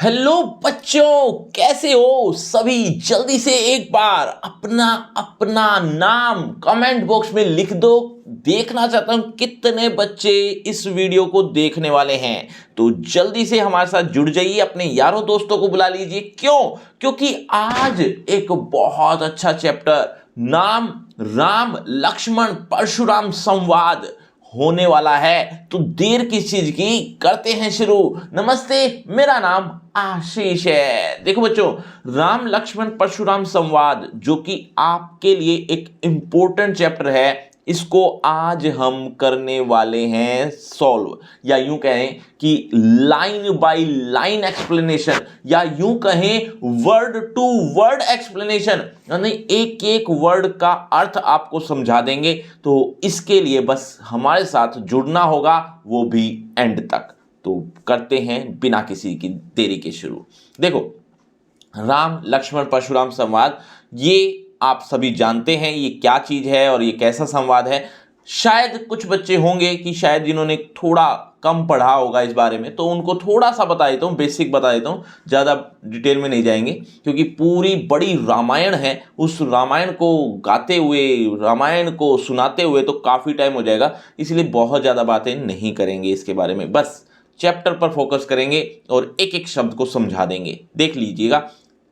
Hello बच्चों, कैसे हो सभी। जल्दी से एक बार अपना अपना नाम कमेंट बॉक्स में लिख दो। देखना चाहता हूं कितने बच्चे इस वीडियो को देखने वाले हैं। तो जल्दी से हमारे साथ जुड़ जाइए, अपने यारों दोस्तों को बुला लीजिए। क्यों? क्योंकि आज एक बहुत अच्छा चैप्टर नाम राम लक्ष्मण परशुराम संवाद होने वाला है। तो देर किस चीज की, करते हैं शुरू। नमस्ते, मेरा नाम आशीष है। देखो बच्चों, राम लक्ष्मण परशुराम संवाद जो कि आपके लिए एक इंपॉर्टेंट चैप्टर है, इसको आज हम करने वाले हैं सॉल्व, या यूं कहें कि लाइन बाय लाइन एक्सप्लेनेशन, या यूं कहें वर्ड टू वर्ड एक्सप्लेनेशन, यानी एक एक वर्ड का अर्थ आपको समझा देंगे। तो इसके लिए बस हमारे साथ जुड़ना होगा, वो भी एंड तक। तो करते हैं बिना किसी की देरी के शुरू। देखो, राम लक्ष्मण परशुराम संवाद, ये आप सभी जानते हैं ये क्या चीज है और ये कैसा संवाद है। शायद कुछ बच्चे होंगे कि शायद जिन्होंने थोड़ा कम पढ़ा होगा इस बारे में, तो उनको थोड़ा सा बता देता हूँ, बेसिक बता देता हूँ, ज़्यादा डिटेल में नहीं जाएंगे क्योंकि पूरी बड़ी रामायण है। उस रामायण को गाते हुए, रामायण को सुनाते हुए तो काफ़ी टाइम हो जाएगा, इसलिए बहुत ज़्यादा बातें नहीं करेंगे इसके बारे में। बस चैप्टर पर फोकस करेंगे और एक एक शब्द को समझा देंगे। देख लीजिएगा।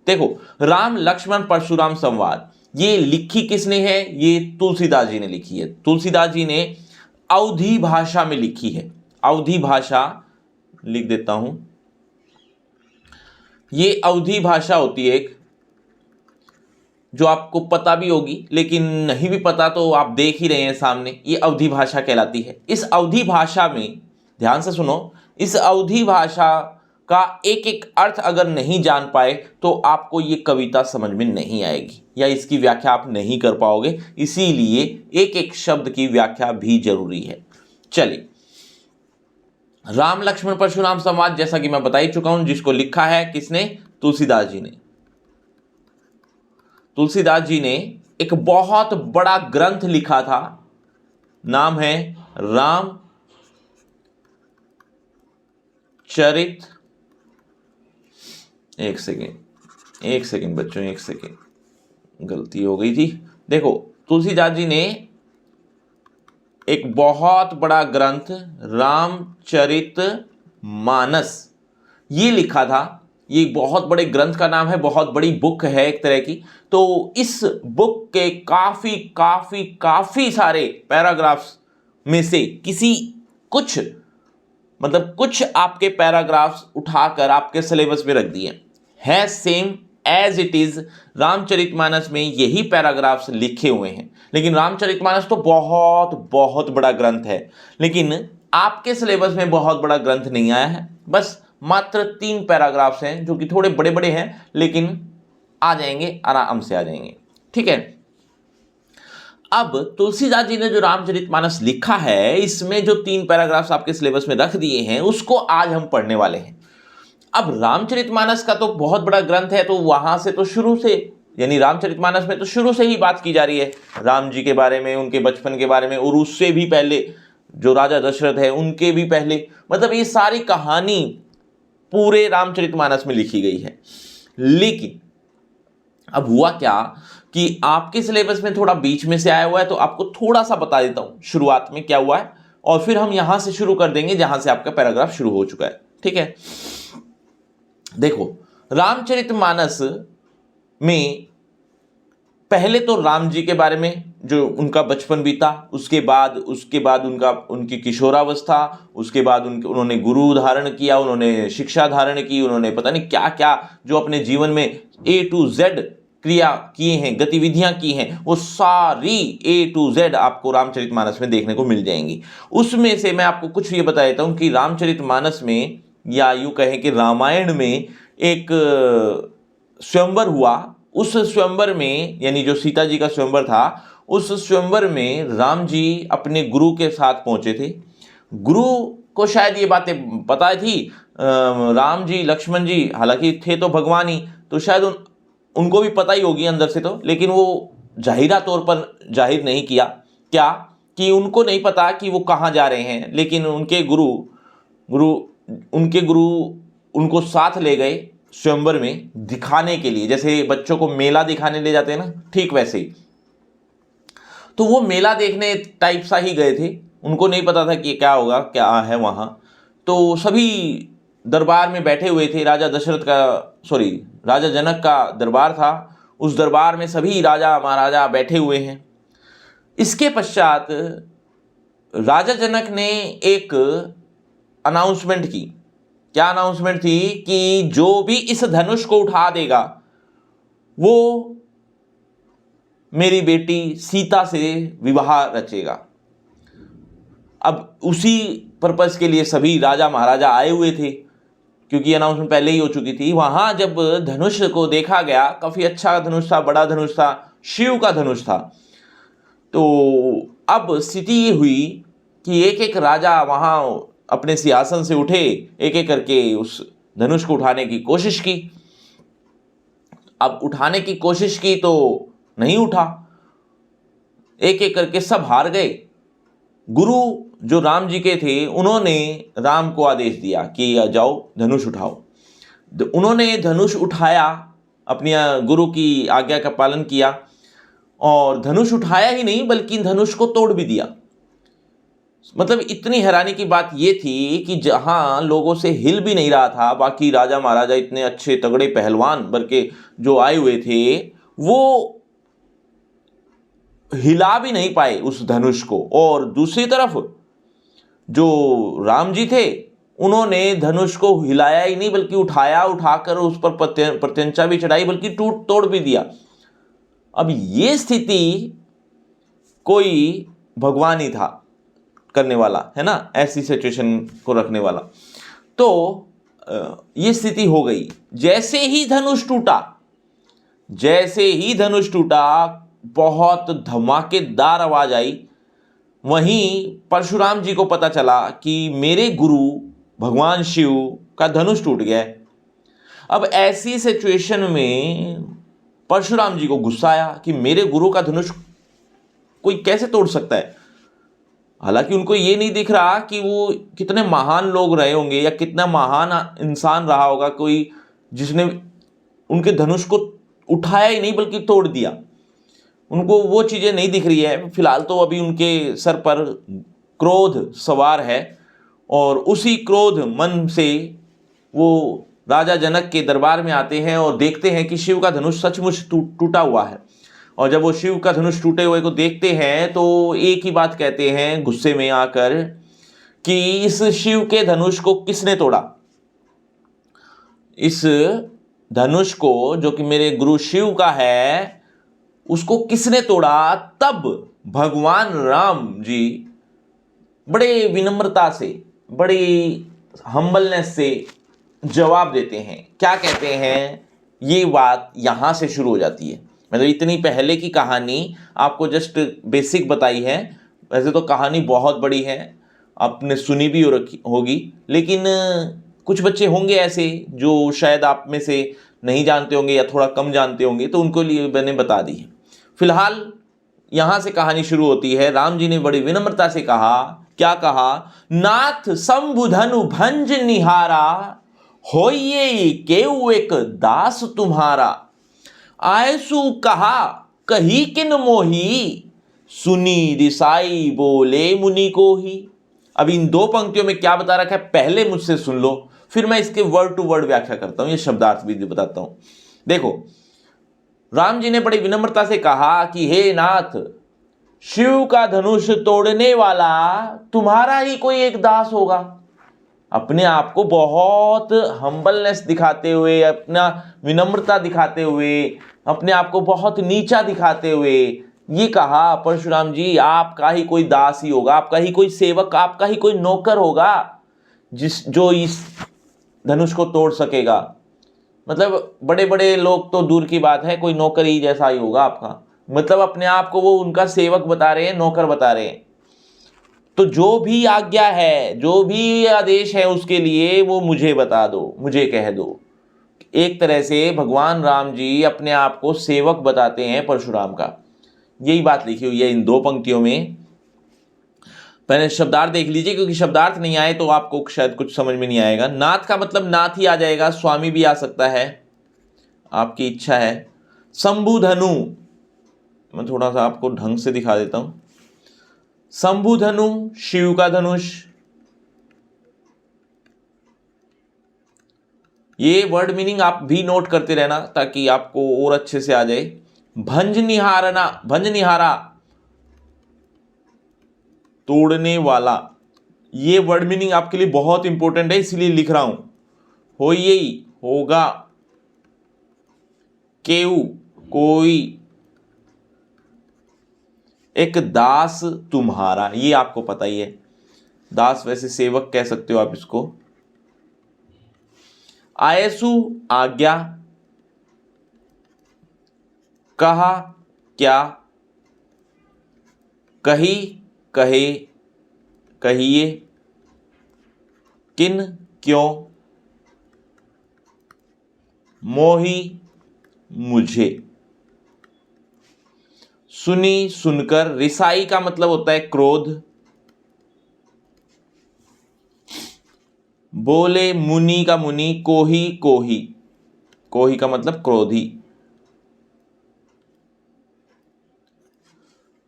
देखो, राम लक्ष्मण परशुराम संवाद ये लिखी किसने है? ये तुलसीदास जी ने लिखी है। तुलसीदास जी ने अवधी भाषा में लिखी है। अवधी भाषा लिख देता हूं। ये अवधी भाषा होती है एक, जो आपको पता भी होगी, लेकिन नहीं भी पता तो आप देख ही रहे हैं सामने। ये अवधी भाषा कहलाती है। इस अवधी भाषा में, ध्यान से सुनो, इस अवधी भाषा का एक एक अर्थ अगर नहीं जान पाए तो आपको ये कविता समझ में नहीं आएगी, या इसकी व्याख्या आप नहीं कर पाओगे। इसीलिए एक एक शब्द की व्याख्या भी जरूरी है। चलिए, राम लक्ष्मण परशुराम संवाद जैसा कि मैं बता ही चुका हूं, जिसको लिखा है किसने? तुलसीदास जी ने। तुलसीदास जी ने एक बहुत बड़ा ग्रंथ लिखा था, नाम है राम चरित। एक सेकेंड बच्चों, एक सेकेंड, गलती हो गई थी। देखो, तुलसीदास जी ने एक बहुत बड़ा ग्रंथ रामचरित मानस ये लिखा था। ये बहुत बड़े ग्रंथ का नाम है, बहुत बड़ी बुक है एक तरह की। तो इस बुक के काफी काफी काफी सारे पैराग्राफ्स में से कुछ आपके पैराग्राफ्स उठाकर आपके सिलेबस में रख दिए हैं। Same as it is Ramcharitmanas में यही पैराग्राफ्स लिखे हुए हैं। लेकिन रामचरितमानस तो बहुत बहुत बड़ा ग्रंथ है, लेकिन आपके सिलेबस में बहुत बड़ा ग्रंथ नहीं आया है। बस मात्र 3 पैराग्राफ्स हैं जो कि थोड़े बड़े बड़े हैं, लेकिन आ जाएंगे, आराम से आ जाएंगे। ठीक है। अब तुलसीदास जी ने जो रामचरितमानस लिखा है, इसमें जो 3 पैराग्राफ्स आपके सिलेबस में रख दिए हैं, उसको आज हम पढ़ने वाले हैं। अब रामचरितमानस का तो बहुत बड़ा ग्रंथ है, तो वहां से तो शुरू से, यानी रामचरितमानस में तो शुरू से ही बात की जा रही है राम जी के बारे में, उनके बचपन के बारे में, और उससे भी पहले जो राजा दशरथ है उनके भी पहले, मतलब ये सारी कहानी पूरे रामचरितमानस में लिखी गई है। लेकिन अब हुआ क्या कि आपके सिलेबस में थोड़ा बीच में से आया हुआ है, तो आपको थोड़ा सा बता देता हूं शुरुआत में क्या हुआ है, और फिर हम यहां से शुरू कर देंगे जहां से आपका पैराग्राफ शुरू हो चुका है। ठीक है। देखो, रामचरितमानस में पहले तो राम जी के बारे में, जो उनका बचपन बीता, उसके बाद उनकी किशोरावस्था, उसके बाद उन्होंने गुरु धारण किया, उन्होंने शिक्षा धारण की, उन्होंने पता नहीं क्या क्या जो अपने जीवन में A to Z क्रिया किए हैं, गतिविधियां की हैं, वो सारी A to Z आपको रामचरितमानस में देखने को मिल जाएंगी। उसमें से मैं आपको कुछ ये बता देता हूं कि रामचरितमानस में, या यूं कहें कि रामायण में, एक स्वयंवर हुआ। उस स्वयंवर में, यानी जो सीता जी का स्वयंवर था, उस स्वयंवर में राम जी अपने गुरु के साथ पहुंचे थे। गुरु को शायद ये बातें पता थी। राम जी, लक्ष्मण जी हालांकि थे तो भगवान ही, तो शायद उनको भी पता ही होगी अंदर से तो, लेकिन वो जाहिरा तौर पर जाहिर नहीं किया। क्या कि उनको नहीं पता कि वो कहाँ जा रहे हैं, लेकिन उनके गुरु उनको साथ ले गए स्वयंवर में दिखाने के लिए, जैसे बच्चों को मेला दिखाने ले जाते हैं ना, ठीक वैसे ही। तो वो मेला देखने टाइप सा ही गए थे, उनको नहीं पता था कि क्या होगा, क्या है वहाँ। तो सभी दरबार में बैठे हुए थे, राजा जनक का दरबार था, उस दरबार में सभी राजा महाराजा बैठे हुए हैं। इसके पश्चात राजा जनक ने एक अनाउंसमेंट की। क्या अनाउंसमेंट थी? कि जो भी इस धनुष को उठा देगा वो मेरी बेटी सीता से विवाह रचेगा। अब उसी पर्पस के लिए सभी राजा महाराजा आए हुए थे, क्योंकि अनाउंसमेंट पहले ही हो चुकी थी। वहां जब धनुष को देखा गया, काफी अच्छा धनुष था, बड़ा धनुष था, शिव का धनुष था। तो अब स्थिति ये हुई कि एक एक राजा वहां अपने सिंहासन से उठे, एक एक करके उस धनुष को उठाने की कोशिश की। अब उठाने की कोशिश की तो नहीं उठा, एक एक करके सब हार गए। गुरु जो राम जी के थे, उन्होंने राम को आदेश दिया कि जाओ धनुष उठाओ। उन्होंने धनुष उठाया, अपनी गुरु की आज्ञा का पालन किया, और धनुष उठाया ही नहीं बल्कि धनुष को तोड़ भी दिया। मतलब इतनी हैरानी की बात यह थी कि जहां लोगों से हिल भी नहीं रहा था, बाकी राजा महाराजा इतने अच्छे तगड़े पहलवान भर के जो आए हुए थे, वो हिला भी नहीं पाए उस धनुष को। और दूसरी तरफ जो राम जी थे, उन्होंने धनुष को हिलाया ही नहीं बल्कि उठाया, उठाकर उस पर प्रत्यंचा भी चढ़ाई, बल्कि टूट तोड़ भी दिया। अब ये स्थिति कोई भगवान ही था करने वाला, है ना, ऐसी सिचुएशन को रखने वाला। तो ये स्थिति हो गई। जैसे ही धनुष टूटा, बहुत धमाकेदार आवाज आई। वहीं परशुराम जी को पता चला कि मेरे गुरु भगवान शिव का धनुष टूट गया है। अब ऐसी सिचुएशन में परशुराम जी को गुस्सा आया कि मेरे गुरु का धनुष कोई कैसे तोड़ सकता है। हालांकि उनको ये नहीं दिख रहा कि वो कितने महान लोग रहे होंगे या कितना महान इंसान रहा होगा कोई, जिसने उनके धनुष को उठाया ही नहीं बल्कि तोड़ दिया। उनको वो चीज़ें नहीं दिख रही है। फिलहाल तो अभी उनके सर पर क्रोध सवार है, और उसी क्रोध मन से वो राजा जनक के दरबार में आते हैं और देखते हैं कि शिव का धनुष सचमुच टूटा हुआ है। और जब वो शिव का धनुष टूटे हुए को देखते हैं तो एक ही बात कहते हैं गुस्से में आकर कि इस शिव के धनुष को किसने तोड़ा। इस धनुष को जो कि मेरे गुरु शिव का है, उसको किसने तोड़ा। तब भगवान राम जी बड़े विनम्रता से, बड़ी हम्बलनेस से जवाब देते हैं। क्या कहते हैं, ये बात यहां से शुरू हो जाती है। मतलब इतनी पहले की कहानी आपको जस्ट बेसिक बताई है। वैसे तो कहानी बहुत बड़ी है, आपने सुनी भी होगी, लेकिन कुछ बच्चे होंगे ऐसे जो शायद आप में से नहीं जानते होंगे या थोड़ा कम जानते होंगे, तो उनको लिए मैंने बता दी है। फिलहाल यहां से कहानी शुरू होती है। राम जी ने बड़ी विनम्रता से कहा, क्या कहा, नाथ शंभुधनु भंज निहारा, होइए केउ एक दास तुम्हारा। आयसु कहा कही किन मोही, सुनी रिसाई बोले मुनि को ही। अब इन दो पंक्तियों में क्या बता रखा है पहले मुझसे सुन लो, फिर मैं इसके वर्ड टू वर्ड व्याख्या करता हूं, ये शब्दार्थ भी बताता हूं। देखो, राम जी ने बड़ी विनम्रता से कहा कि हे नाथ, शिव का धनुष तोड़ने वाला तुम्हारा ही कोई एक दास होगा। अपने आप को बहुत हम्बलनेस दिखाते हुए, अपना विनम्रता दिखाते हुए, अपने आप को बहुत नीचा दिखाते हुए ये कहा, परशुराम जी आपका ही कोई दास ही होगा, आपका ही कोई सेवक, आपका ही कोई नौकर होगा जो इस धनुष को तोड़ सकेगा। मतलब बड़े बड़े लोग तो दूर की बात है, कोई नौकर ही जैसा ही होगा आपका। मतलब अपने आप को वो उनका सेवक बता रहे हैं, नौकर बता रहे हैं। तो जो भी आज्ञा है, जो भी आदेश है उसके लिए वो मुझे बता दो, मुझे कह दो। एक तरह से भगवान राम जी अपने आप को सेवक बताते हैं परशुराम का। यही बात लिखी हुई है इन दो पंक्तियों में। पहले शब्दार्थ देख लीजिए, क्योंकि शब्दार्थ नहीं आए तो आपको शायद कुछ समझ में नहीं आएगा। नाथ का मतलब नाथ ही आ जाएगा, स्वामी भी आ सकता है, आपकी इच्छा है। शंभुधनु, मैं थोड़ा सा आपको ढंग से दिखा देता हूं। शंभुधनु शिव का धनुष, ये वर्ड मीनिंग आप भी नोट करते रहना ताकि आपको और अच्छे से आ जाए। भंजनिहारना, भंजनिहारा तोड़ने वाला, ये वर्ड मीनिंग आपके लिए बहुत इंपॉर्टेंट है, इसलिए लिख रहा हूं। हो यही होगा, केऊ कोई, एक दास तुम्हारा, ये आपको पता ही है, दास वैसे सेवक कह सकते हो आप इसको। आयसु आज्ञा, कहा क्या, कही कहे कहिए, किन क्यों, मोही मुझे, सुनी सुनकर, रिसाई का मतलब होता है क्रोध, बोले मुनि का मुनि, कोही कोही, कोही का मतलब क्रोधी।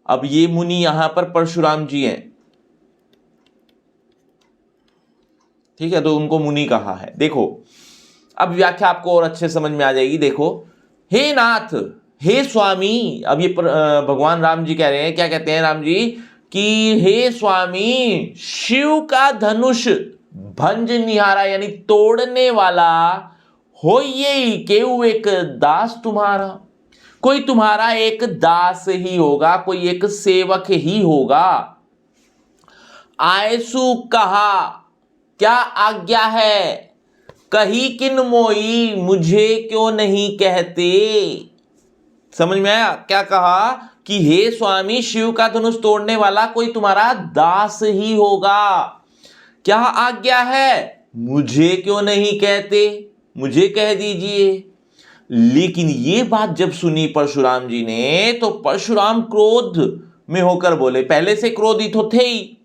अब ये मुनि यहां पर परशुराम जी हैं, ठीक है, तो उनको मुनि कहा है। देखो अब व्याख्या आपको और अच्छे समझ में आ जाएगी। देखो, हे नाथ, हे स्वामी, अब ये भगवान राम जी कह रहे हैं, क्या कहते हैं राम जी कि हे स्वामी, शिव का धनुष भंज निहारा यानी तोड़ने वाला, हो ये केऊ एक दास तुम्हारा, कोई तुम्हारा एक दास ही होगा, कोई एक सेवक ही होगा। आयसु कहा, क्या आज्ञा है, कही किन मोई, मुझे क्यों नहीं कहते। समझ में आया? क्या कहा कि हे स्वामी, शिव का धनुष तोड़ने वाला कोई तुम्हारा दास ही होगा, क्या आज्ञा है, मुझे क्यों नहीं कहते, मुझे कह दीजिए। लेकिन ये बात जब सुनी परशुराम जी ने, तो परशुराम क्रोध में होकर बोले, पहले से क्रोधित तो थे ही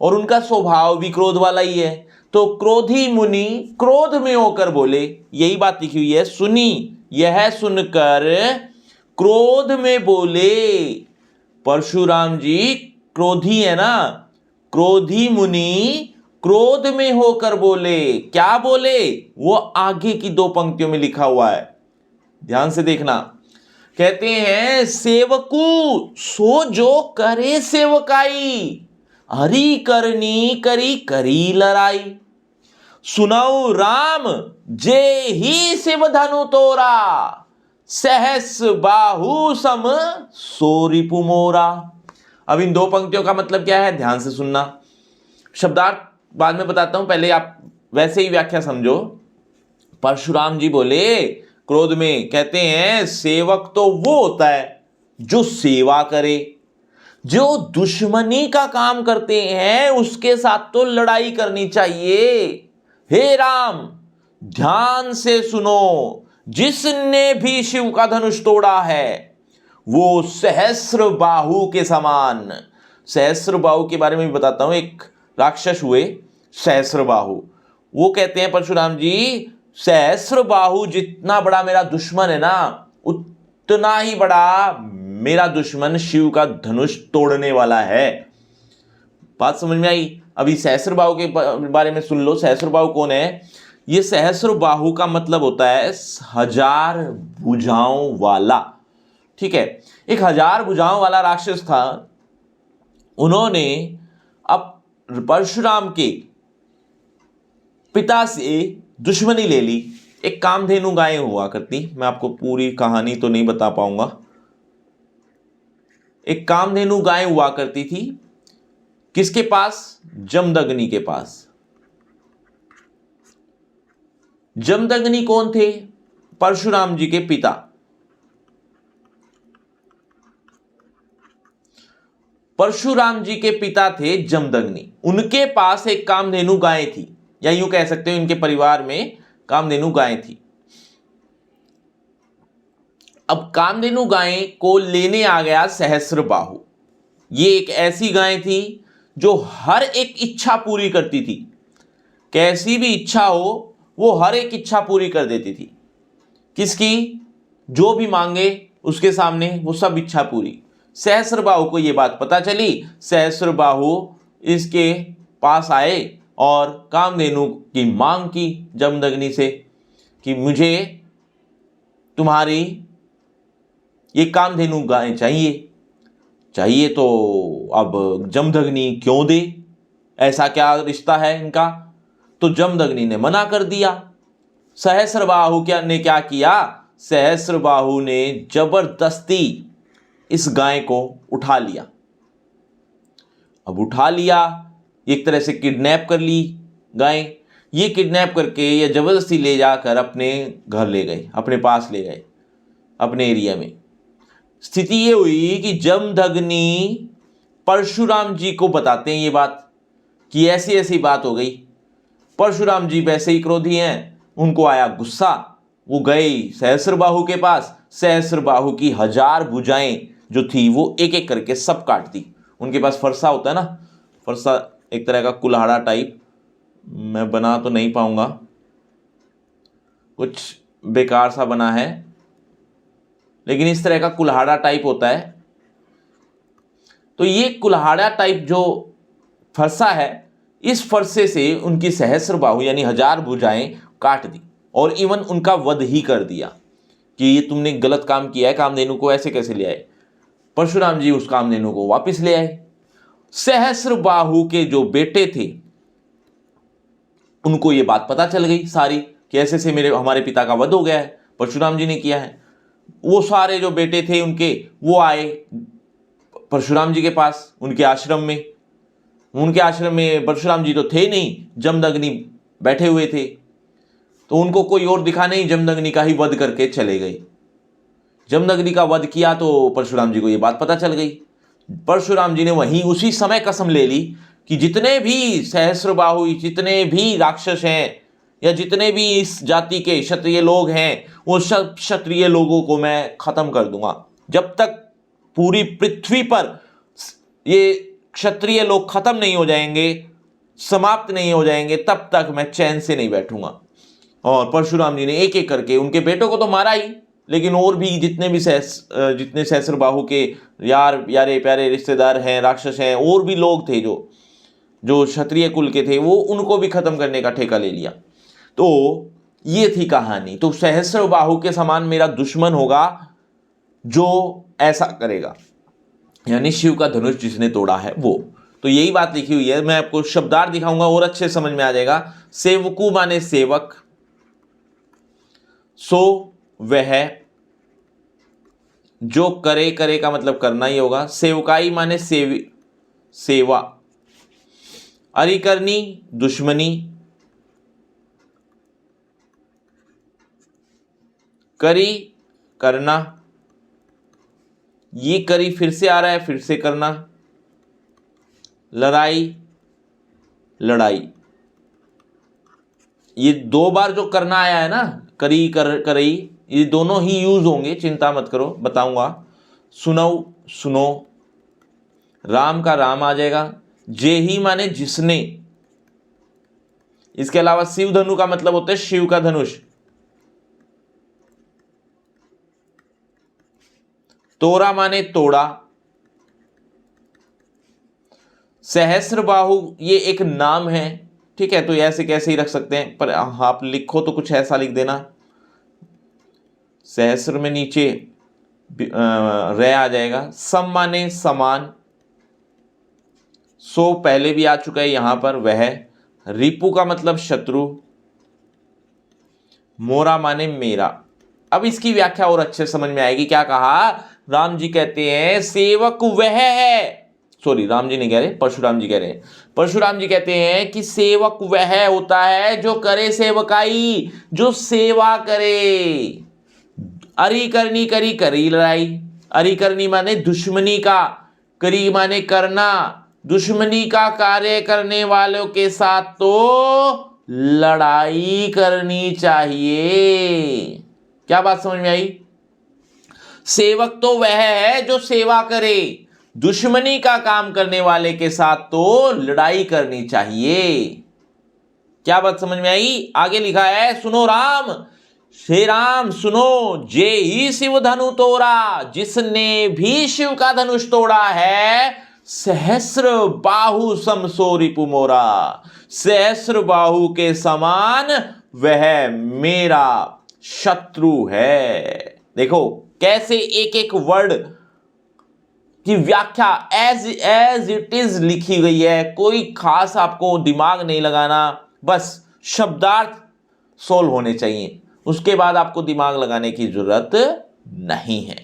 और उनका स्वभाव भी क्रोध वाला ही है, तो क्रोधी मुनि क्रोध में होकर बोले, यही बात लिखी हुई है, सुनी, यह सुनकर क्रोध में बोले। परशुराम जी क्रोधी है ना, क्रोधी मुनि क्रोध में होकर बोले, क्या बोले, वो आगे की दो पंक्तियों में लिखा हुआ है, ध्यान से देखना। कहते हैं, सेवकू सो जो करे सेवकाई, हरि करनी करी करी लड़ाई, सुनाऊ राम जे ही शिव धनु तोरा, सहस बाहु सम सो रिपु मोरा। अब इन दो पंक्तियों का मतलब क्या है, ध्यान से सुनना, शब्दार्थ बाद में बताता हूं, पहले आप वैसे ही व्याख्या समझो। परशुराम जी बोले क्रोध में, कहते हैं सेवक तो वो होता है जो सेवा करे, जो दुश्मनी का काम करते हैं उसके साथ तो लड़ाई करनी चाहिए। हे राम, ध्यान से सुनो, जिसने भी शिव का धनुष तोड़ा है वो सहस्र बाहु के समान, सहस्र बाहु के बारे में भी बताता हूं, एक राक्षस हुए सहस्र बाहु, वो कहते हैं परशुराम जी, सहस्र बाहु जितना बड़ा मेरा दुश्मन है ना, उतना ही बड़ा मेरा दुश्मन शिव का धनुष तोड़ने वाला है। बात समझ में आई? अभी सहस्र बाहु के बारे में सुन लो। सहस्र बाहु कौन है? ये सहस्र बाहु का मतलब होता है 1000 भुजाओं वाला, ठीक है, एक 1000 भुजाओं वाला राक्षस था। उन्होंने अब परशुराम के पिता से दुश्मनी ले ली। एक कामधेनु गाय हुआ करती, मैं आपको पूरी कहानी तो नहीं बता पाऊंगा। एक कामधेनु गाय हुआ करती थी, किसके पास? जमदग्नि के पास। जमदग्नि कौन थे? परशुराम जी के पिता। परशुराम जी के पिता थे जमदग्नि, उनके पास एक कामधेनु गाय थी, या यूं कह सकते हो इनके परिवार में कामधेनु गाय थी। अब कामधेनु गाय को लेने आ गया सहस्र बाहु। ये एक ऐसी गाय थी जो हर एक इच्छा पूरी करती थी। कैसी भी इच्छा हो वो हर एक इच्छा पूरी कर देती थी। किसकी? जो भी मांगे उसके सामने वो सब इच्छा पूरी। सहस्त्रबाहु को ये बात पता चली। सहस्त्रबाहु इसके पास आए और कामधेनु की मांग की जमदग्नि से कि मुझे तुम्हारी ये कामधेनु गाय चाहिए। तो अब जमदग्नि क्यों दे? ऐसा क्या रिश्ता है इनका? तो जमदग्नि ने मना कर दिया। सहस्त्रबाहु ने क्या किया? सहस्त्रबाहु ने जबरदस्ती इस गाय को उठा लिया। अब उठा लिया, एक तरह से किडनैप कर ली गाय। ये किडनैप करके या जबरदस्ती ले जाकर अपने घर ले गए, अपने पास ले गए, अपने एरिया में। स्थिति ये हुई कि जमदग्नि परशुराम जी को बताते हैं ये बात कि ऐसी ऐसी बात हो गई। परशुराम जी वैसे ही क्रोधी हैं, उनको आया गुस्सा। वो गए सहस्त्रबाहु के पास। सहस्त्रबाहु की 1000 भुजाएं जो थी वो एक एक करके सब काट दी। उनके पास फरसा होता है ना, फरसा एक तरह का कुल्हाड़ा टाइप, मैं बना तो नहीं पाऊंगा, कुछ बेकार सा बना है, लेकिन इस तरह का कुल्हाड़ा टाइप होता है। तो ये कुल्हाड़ा टाइप जो फरसा है, इस फरसे से उनकी सहस्त्रबाहु यानी 1000 भुजाएं काट दी और इवन उनका वध ही कर दिया कि ये तुमने गलत काम किया है, कामधेनु को ऐसे कैसे ले आए। परशुराम जी उस कामधेनु को वापस ले आए। सहस्त्रबाहु के जो बेटे थे उनको ये बात पता चल गई सारी कि ऐसे से हमारे पिता का वध हो गया है, परशुराम जी ने किया है। वो सारे जो बेटे थे उनके, वो आए परशुराम जी के पास, उनके आश्रम में। उनके आश्रम में परशुराम जी तो थे नहीं, जमदग्नि बैठे हुए थे। तो उनको कोई और दिखा नहीं, जमदग्नि का ही वध करके चले गए। जमदग्नि का वध किया तो परशुराम जी को ये बात पता चल गई। परशुराम जी ने वहीं उसी समय कसम ले ली कि जितने भी सहस्त्रबाहु, जितने भी राक्षस हैं या जितने भी इस जाति के क्षत्रिय लोग हैं, वो सब क्षत्रिय लोगों को मैं खत्म कर दूंगा। जब तक पूरी पृथ्वी पर ये क्षत्रिय लोग खत्म नहीं हो जाएंगे, समाप्त नहीं हो जाएंगे, तब तक मैं चैन से नहीं बैठूंगा। और परशुराम जी ने एक एक करके उनके बेटों को तो मारा ही, लेकिन और भी जितने सहस्त्रबाहु के यारे प्यारे रिश्तेदार हैं, राक्षस हैं, और भी लोग थे जो क्षत्रिय कुल के थे, वो उनको भी खत्म करने का ठेका ले लिया। तो ये थी कहानी। तो सहस्त्रबाहु के समान मेरा दुश्मन होगा जो ऐसा करेगा, यानी शिव का धनुष जिसने तोड़ा है वो। तो यही बात लिखी हुई है, मैं आपको शब्दार्थ दिखाऊंगा और अच्छे समझ में आ जाएगा। सेवकु माने सेवक, सो वह जो करे, करे का मतलब करना ही होगा। सेवकाई माने सेवा। अरिकरनी दुश्मनी, करी करना, ये करी फिर से आ रहा है, फिर से करना। लड़ाई लड़ाई, ये 2 बार जो करना आया है ना, करी करई, ये दोनों ही यूज होंगे, चिंता मत करो, बताऊंगा। सुनऊ सुनो, राम का राम आ जाएगा। जे ही माने जिसने। इसके अलावा शिव धनु का मतलब होता है शिव का धनुष। तोरा माने तोड़ा। सहस्त्रबाहु ये एक नाम है, ठीक है, तो ऐसे कैसे ही रख सकते हैं, पर आप लिखो तो कुछ ऐसा लिख देना। सहस्त्र में नीचे रे आ जाएगा। सम माने समान, सो पहले भी आ चुका है यहां पर वह। रिपु का मतलब शत्रु। मोरा माने मेरा। अब इसकी व्याख्या और अच्छे समझ में आएगी। क्या कहा? राम जी कहते हैं सेवक वह है, सॉरी राम जी नहीं कह रहे, परशुराम जी कह रहे हैं। परशुराम जी कहते हैं कि सेवक वह होता है जो करे सेवकाई, जो सेवा करे। अरि करनी करी, करी लड़ाई। अरि करनी माने दुश्मनी का, करी माने करना। दुश्मनी का कार्य करने वालों के साथ तो लड़ाई करनी चाहिए। क्या बात समझ में आई? सेवक तो वह है जो सेवा करे, दुश्मनी का काम करने वाले के साथ तो लड़ाई करनी चाहिए। क्या बात समझ में आई? आगे लिखा है, सुनो राम, श्री राम सुनो, जे ही शिव धनु तोड़ा, जिसने भी शिव का धनुष तोड़ा है, सहस्र बाहु समसो रिपु मोरा, सहस्र बाहु के समान वह मेरा शत्रु है। देखो कैसे एक एक वर्ड की व्याख्या एज इट इज लिखी गई है। कोई खास आपको दिमाग नहीं लगाना, बस शब्दार्थ सोल्व होने चाहिए, उसके बाद आपको दिमाग लगाने की जरूरत नहीं है।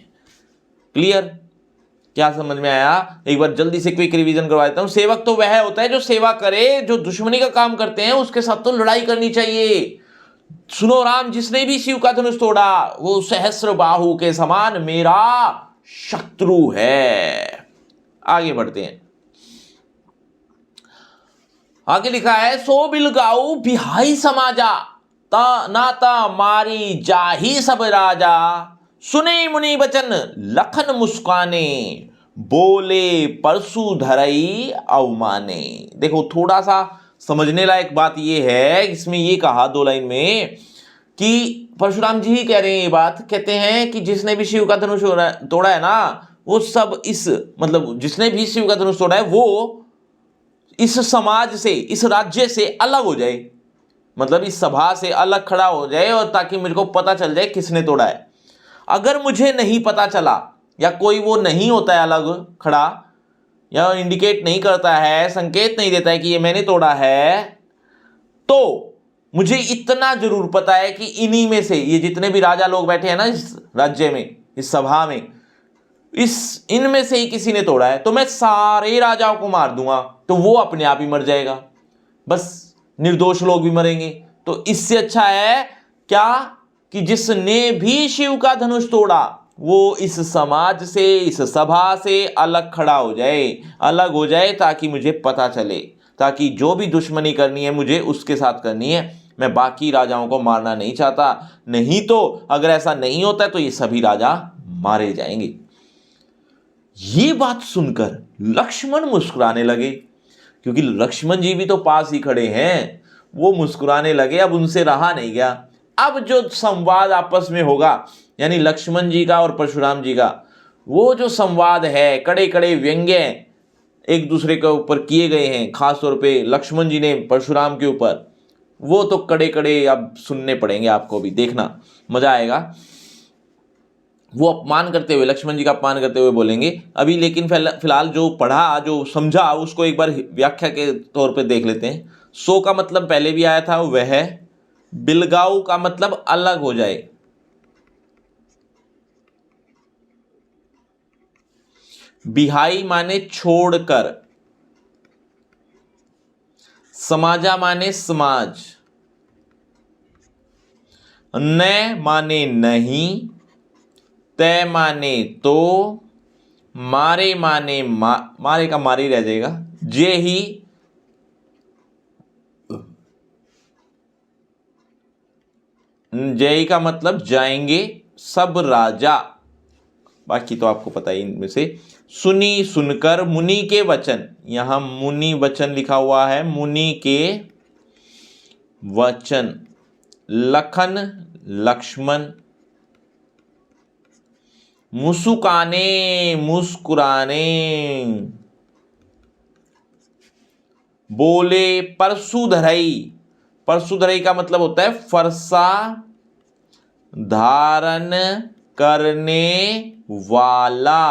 क्लियर? क्या समझ में आया? एक बार जल्दी से क्विक रिवीजन करवा देता हूं। सेवक तो वह होता है जो सेवा करे, जो दुश्मनी का काम करते हैं उसके साथ तो लड़ाई करनी चाहिए। सुनो राम, जिसने भी शिव का धनुष तोड़ा वो सहस्र बाहु के समान मेरा शत्रु है। आगे बढ़ते हैं। आगे लिखा है, सो बिलगाऊ बिहाई समाजा, ता नाता मारी जाही सब राजा, सुने मुनि बचन लखन मुस्काने, बोले परसु धरई अवमाने। देखो थोड़ा सा समझने लायक बात यह है, इसमें ये कहा दो लाइन में कि परशुराम जी ही कह रहे हैं ये बात, कहते हैं कि जिसने भी शिव का धनुष तोड़ा है ना, वो सब इस मतलब जिसने भी शिव का धनुष तोड़ा है वो इस समाज से, इस राज्य से अलग हो जाए, मतलब इस सभा से अलग खड़ा हो जाए, और ताकि मेरे को पता चल जाए किसने तोड़ा है। अगर मुझे नहीं पता चला या कोई वो नहीं होता है अलग खड़ा, या इंडिकेट नहीं करता है, संकेत नहीं देता है कि ये मैंने तोड़ा है, तो मुझे इतना जरूर पता है कि इन्हीं में से, ये जितने भी राजा लोग बैठे हैं ना इस राज्य में, इस सभा में, इनमें से ही किसी ने तोड़ा है, तो मैं सारे राजाओं को मार दूंगा, तो वो अपने आप ही मर जाएगा, बस निर्दोष लोग भी मरेंगे। तो इससे अच्छा है क्या कि जिसने भी शिव का धनुष तोड़ा वो इस समाज से, इस सभा से अलग खड़ा हो जाए, अलग हो जाए, ताकि मुझे पता चले, ताकि जो भी दुश्मनी करनी है मुझे उसके साथ करनी है, मैं बाकी राजाओं को मारना नहीं चाहता। नहीं तो अगर ऐसा नहीं होता तो ये सभी राजा मारे जाएंगे। ये बात सुनकर लक्ष्मण मुस्कुराने लगे, क्योंकि लक्ष्मण जी भी तो पास ही खड़े हैं। वो मुस्कुराने लगे, अब उनसे रहा नहीं गया। अब जो संवाद आपस में होगा, यानी लक्ष्मण जी का और परशुराम जी का वो जो संवाद है, कड़े कड़े व्यंग्य एक दूसरे के ऊपर किए गए हैं, खास तौर पे लक्ष्मण जी ने परशुराम के ऊपर, वो तो कड़े कड़े अब सुनने पड़ेंगे आपको भी, देखना मजा आएगा। वो अपमान करते हुए, लक्ष्मण जी का अपमान करते हुए बोलेंगे अभी, लेकिन फिलहाल जो पढ़ा, जो समझा, उसको एक बार व्याख्या के तौर पे देख लेते हैं। सो का मतलब पहले भी आया था, वह। बिलगाऊ का मतलब अलग हो जाए। बिहाई माने छोड़कर। समाजा माने समाज। न माने नहीं। तय माने तो। मारे माने मारे का मारी रह जाएगा। जे ही जय का मतलब जाएंगे सब राजा, बाकी तो आपको पता ही इनमें से। सुनी सुनकर, मुनि के वचन, यहां मुनि वचन लिखा हुआ है, मुनि के वचन। लखन लक्ष्मण। मुस्काने मुस्कुराने। बोले परसुधरई। परसुधरई का मतलब होता है फरसा धारण करने वाला।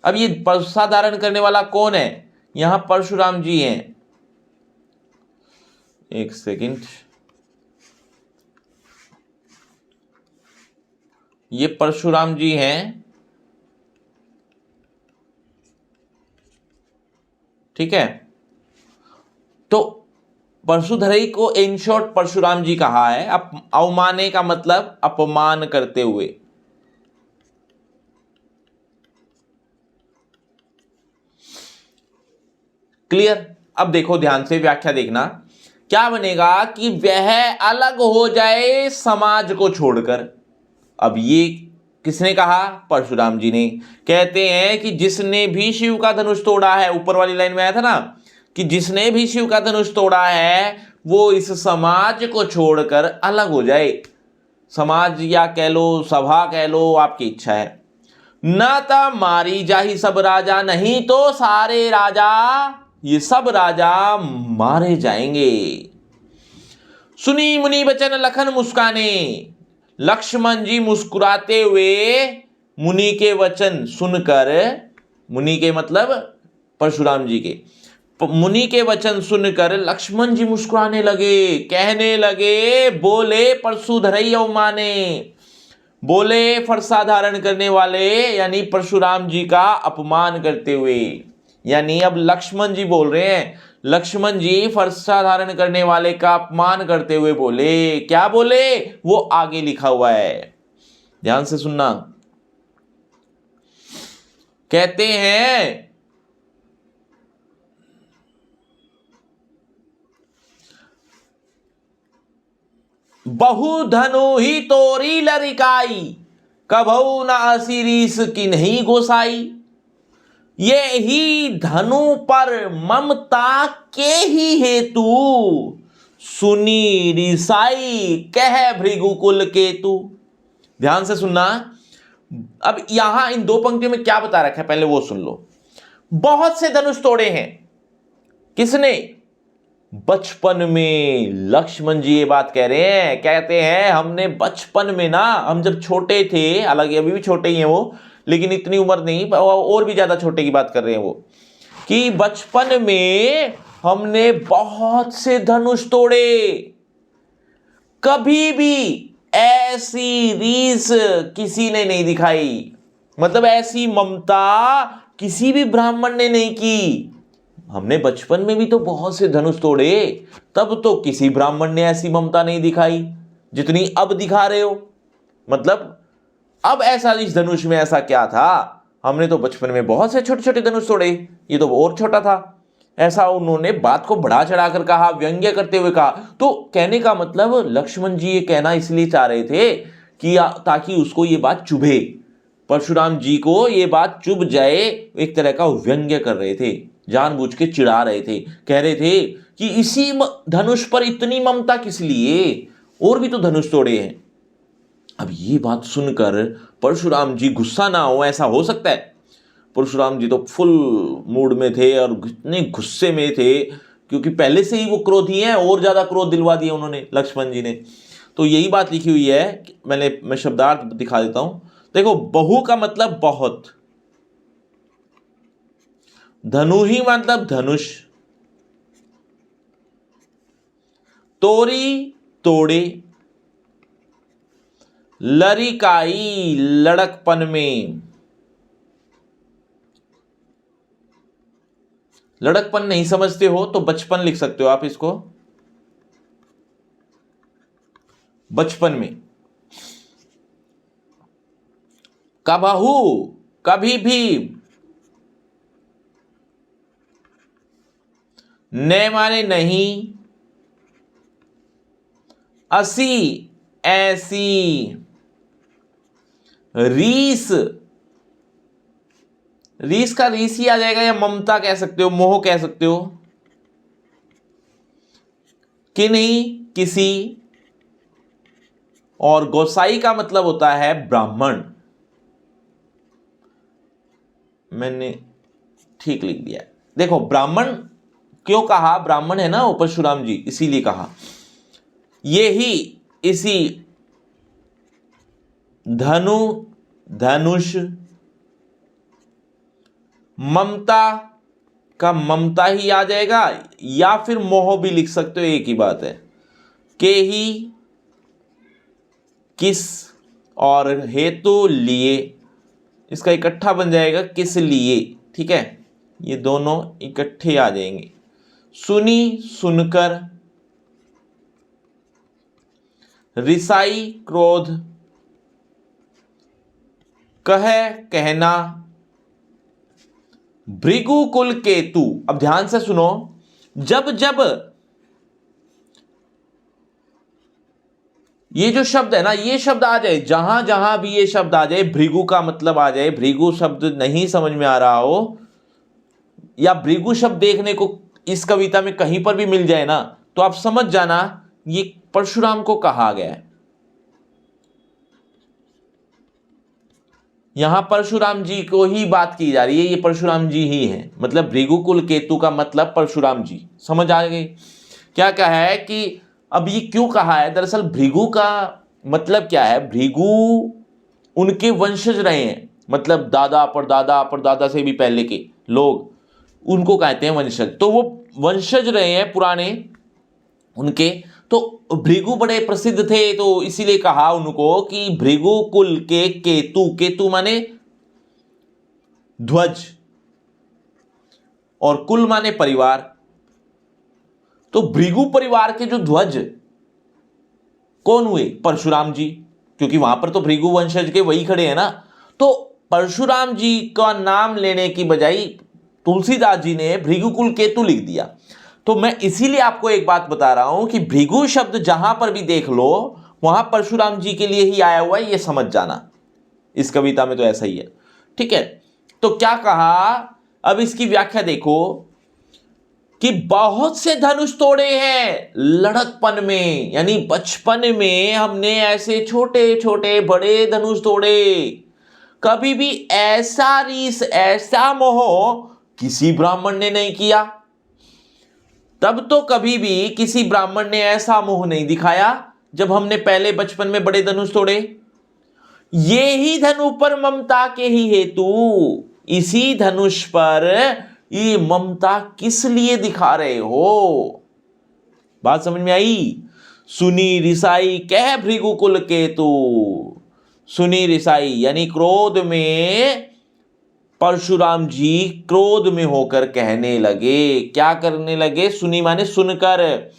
अब ये फरसा धारण करने वाला कौन है? यहां परशुराम जी हैं। एक सेकंड, ये परशुराम जी हैं, ठीक है। तो परशुधरई को इन शॉर्ट परशुराम जी कहा है। अवमाने का मतलब अपमान करते हुए। क्लियर? अब देखो ध्यान से व्याख्या देखना, क्या बनेगा कि वह अलग हो जाए समाज को छोड़कर। अब ये किसने कहा? परशुराम जी ने। कहते हैं कि जिसने भी शिव का धनुष तोड़ा है, ऊपर वाली लाइन में आया था ना कि जिसने भी शिव का धनुष तोड़ा है वो इस समाज को छोड़कर अलग हो जाए। समाज या कह लो, सभा कह लो, आपकी इच्छा है। ना ता मारी जाही सब राजा, नहीं तो सारे राजा, ये सब राजा मारे जाएंगे। सुनी मुनि बचन लखन मुस्काने, लक्ष्मण जी मुस्कुराते हुए मुनि के वचन सुनकर, मुनि के मतलब परशुराम जी के, मुनि के वचन सुनकर लक्ष्मण जी मुस्कुराने लगे, कहने लगे, बोले परशुधरई माने, बोले फरसा धारण करने वाले, यानी परशुराम जी का अपमान करते हुए। यानी अब लक्ष्मण जी बोल रहे हैं, लक्ष्मण जी फरसा धारण करने वाले का अपमान करते हुए बोले। क्या बोले वो आगे लिखा हुआ है, ध्यान से सुनना। कहते हैं बहु धनु ही तोरी लरिकाई, कभऊ न असिरीस की नहीं गोसाई। ये ही धनु पर ममता के ही हेतु, सुनी रिसाई कह भृगुकुल केतु। ध्यान से सुनना। अब यहां इन दो पंक्तियों में क्या बता रखा है पहले वो सुन लो। बहुत से धनुष तोड़े हैं, किसने? बचपन में। लक्ष्मण जी ये बात कह रहे हैं, कहते हैं हमने बचपन में ना, हम जब छोटे थे, हालांकि अभी भी छोटे ही हैं वो, लेकिन इतनी उम्र नहीं, और भी ज्यादा छोटे की बात कर रहे हैं वो, कि बचपन में हमने बहुत से धनुष तोड़े, कभी भी ऐसी रीस किसी ने नहीं दिखाई, मतलब ऐसी ममता किसी भी ब्राह्मण ने नहीं की। हमने बचपन में भी तो बहुत से धनुष तोड़े, तब तो किसी ब्राह्मण ने ऐसी ममता नहीं दिखाई जितनी अब दिखा रहे हो। मतलब अब ऐसा इस धनुष में ऐसा क्या था? हमने तो बचपन में बहुत से छोटे छोटे धनुष तोड़े, ये तो और छोटा था। ऐसा उन्होंने बात को बढ़ा चढ़ाकर कहा, व्यंग्य करते हुए कहा। तो कहने का मतलब लक्ष्मण जी ये कहना इसलिए चाह रहे थे कि ताकि उसको ये बात चुभे, परशुराम जी को ये बात चुभ जाए। एक तरह का व्यंग्य कर रहे थे, जानबूझ के चिढ़ा रहे थे, कह रहे थे कि इसी धनुष पर इतनी ममता किस लिए, और भी तो धनुष तोड़े हैं। अब ये बात सुनकर परशुराम जी गुस्सा ना हो, ऐसा हो सकता है? परशुराम जी तो फुल मूड में थे और इतने गुस्से में थे, क्योंकि पहले से ही वो क्रोधी हैं, और ज्यादा क्रोध दिलवा दिया उन्होंने लक्ष्मण जी ने। तो यही बात लिखी हुई है, मैं शब्दार्थ दिखा देता हूं। देखो, बहु का मतलब बहुत, धनु ही मतलब धनुष, तोरी तोड़े, लरिकाई लड़कपन में। लड़कपन नहीं समझते हो तो बचपन लिख सकते हो आप इसको, बचपन में। कबहू कभी भी, ने माने नहीं, असी ऐसी, रीस, रीस का रीस ही आ जाएगा, या ममता कह सकते हो, मोह कह सकते हो, कि नहीं किसी, और गोसाई का मतलब होता है ब्राह्मण। मैंने ठीक लिख दिया। देखो, ब्राह्मण क्यों कहा? ब्राह्मण है ना वो परशुराम जी, इसीलिए कहा। ये ही इसी धनु, धनुष, ममता का ममता ही आ जाएगा, या फिर मोह भी लिख सकते हो, एक ही बात है। के ही, किस, और हेतु लिए, इसका इकट्ठा बन जाएगा किस लिए। ठीक है, ये दोनों इकट्ठे आ जाएंगे। सुनी सुनकर, रिसाई क्रोध, कह कहना, भृगुकुल केतु। अब ध्यान से सुनो, जब जब ये जो शब्द है ना, ये शब्द आ जाए जहां जहां भी ये शब्द आ जाए, भृगु का मतलब आ जाए, भृगु शब्द नहीं समझ में आ रहा हो या भृगु शब्द देखने को इस कविता में कहीं पर भी मिल जाए ना, तो आप समझ जाना ये परशुराम को कहा गया है। यहां परशुराम जी को ही बात की जा रही है, ये परशुराम जी ही हैं, मतलब भृगुकुल केतु का मतलब परशुराम जी। समझ आ गई? क्या कहा है कि अब ये क्यों कहा है, दरअसल भृगु का मतलब क्या है, भृगु उनके वंशज रहे हैं, मतलब दादा परदादा परदादा से भी पहले के लोग उनको कहते हैं वंशज। तो वो वंशज रहे हैं पुराने उनके, तो भृगु बड़े प्रसिद्ध थे, तो इसीलिए कहा उनको कि भृगु कुल के केतु, केतु माने ध्वज और कुल माने परिवार। तो भृगु परिवार के जो ध्वज कौन हुए, परशुराम जी, क्योंकि वहां पर तो भृगु वंशज के वही खड़े हैं ना। तो परशुराम जी का नाम लेने की बजाय तुलसीदास जी ने भृगुकुल केतु लिख दिया। तो मैं इसीलिए आपको एक बात बता रहा हूं कि भृगु शब्द जहां पर भी देख लो वहां परशुराम जी के लिए ही आया हुआ है, ये समझ जाना। इस कविता में तो ऐसा ही है, ठीक है। तो क्या कहा, अब इसकी व्याख्या देखो कि बहुत से धनुष तोड़े हैं लड़कपन में, यानी बचपन में हमने ऐसे छोटे छोटे बड़े धनुष तोड़े, कभी भी ऐसा रीस ऐसा मोह किसी ब्राह्मण ने नहीं किया। तब तो कभी भी किसी ब्राह्मण ने ऐसा मोह नहीं दिखाया जब हमने पहले बचपन में बड़े धनुष तोड़े। ये ही धनु पर ममता के ही हेतु, इसी धनुष पर ये ममता किस लिए दिखा रहे हो, बात समझ में आई? सुनी रिसाई कह भृगुकुल केतु, सुनी रिसाई यानी क्रोध में, परशुराम जी क्रोध में होकर कहने लगे, क्या करने लगे, सुनी माने सुनकर,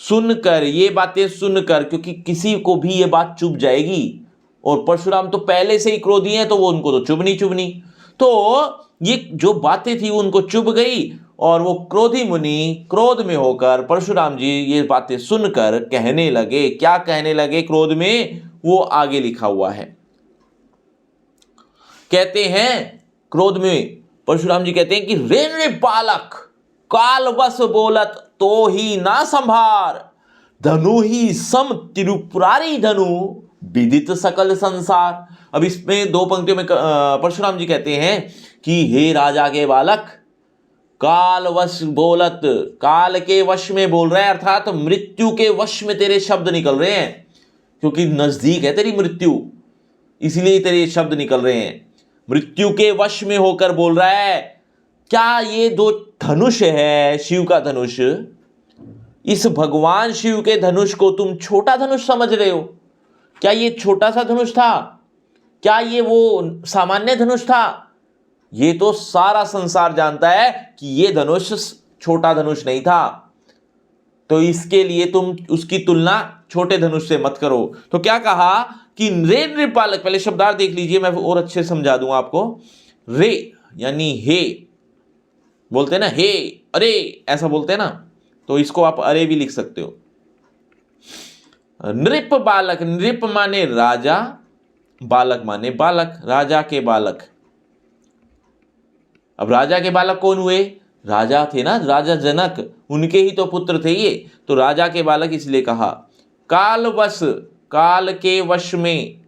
सुनकर ये बातें सुनकर, क्योंकि किसी को भी ये बात चुभ जाएगी और परशुराम तो पहले से ही क्रोधी हैं, तो वो उनको तो चुभनी, तो ये जो बातें थी उनको चुभ गई और वो क्रोधी मुनि क्रोध में होकर परशुराम जी ये बातें सुनकर कहने लगे। क्या कहने लगे क्रोध में, वो आगे लिखा हुआ है। कहते हैं क्रोध में परशुराम जी कहते हैं कि रे बालक काल बस बोलत तो ही ना संभार, धनु ही सम त्रिपुरारी धनु विदित सकल संसार। अब इसमें दो पंक्तियों में परशुराम जी कहते हैं कि हे राजा के बालक, काल वश बोलत, काल के वश में बोल रहा है, अर्थात मृत्यु के वश में तेरे शब्द निकल रहे हैं, क्योंकि नजदीक है तेरी मृत्यु, इसीलिए तेरे शब्द निकल रहे हैं। मृत्यु के वश में होकर बोल रहा है। क्या ये दो धनुष है, शिव का धनुष, इस भगवान शिव के धनुष को तुम छोटा धनुष समझ रहे हो? क्या ये छोटा सा धनुष था? क्या ये वो सामान्य धनुष था? ये तो सारा संसार जानता है कि ये धनुष छोटा धनुष नहीं था, तो इसके लिए तुम उसकी तुलना छोटे धनुष से मत करो। तो क्या कहा कि रे नृपालक, पहले शब्दार्थ देख लीजिए, मैं और अच्छे समझा दूंगा आपको। रे यानी हे, बोलते हैं ना हे अरे, ऐसा बोलते हैं ना, तो इसको आप अरे भी लिख सकते हो। नृप बालक, नृप माने राजा, बालक माने बालक, राजा के बालक। अब राजा के बालक कौन हुए? राजा थे ना, राजा जनक, उनके ही तो पुत्र थे ये, तो राजा के बालक इसलिए कहा। काल वश, काल के वश में।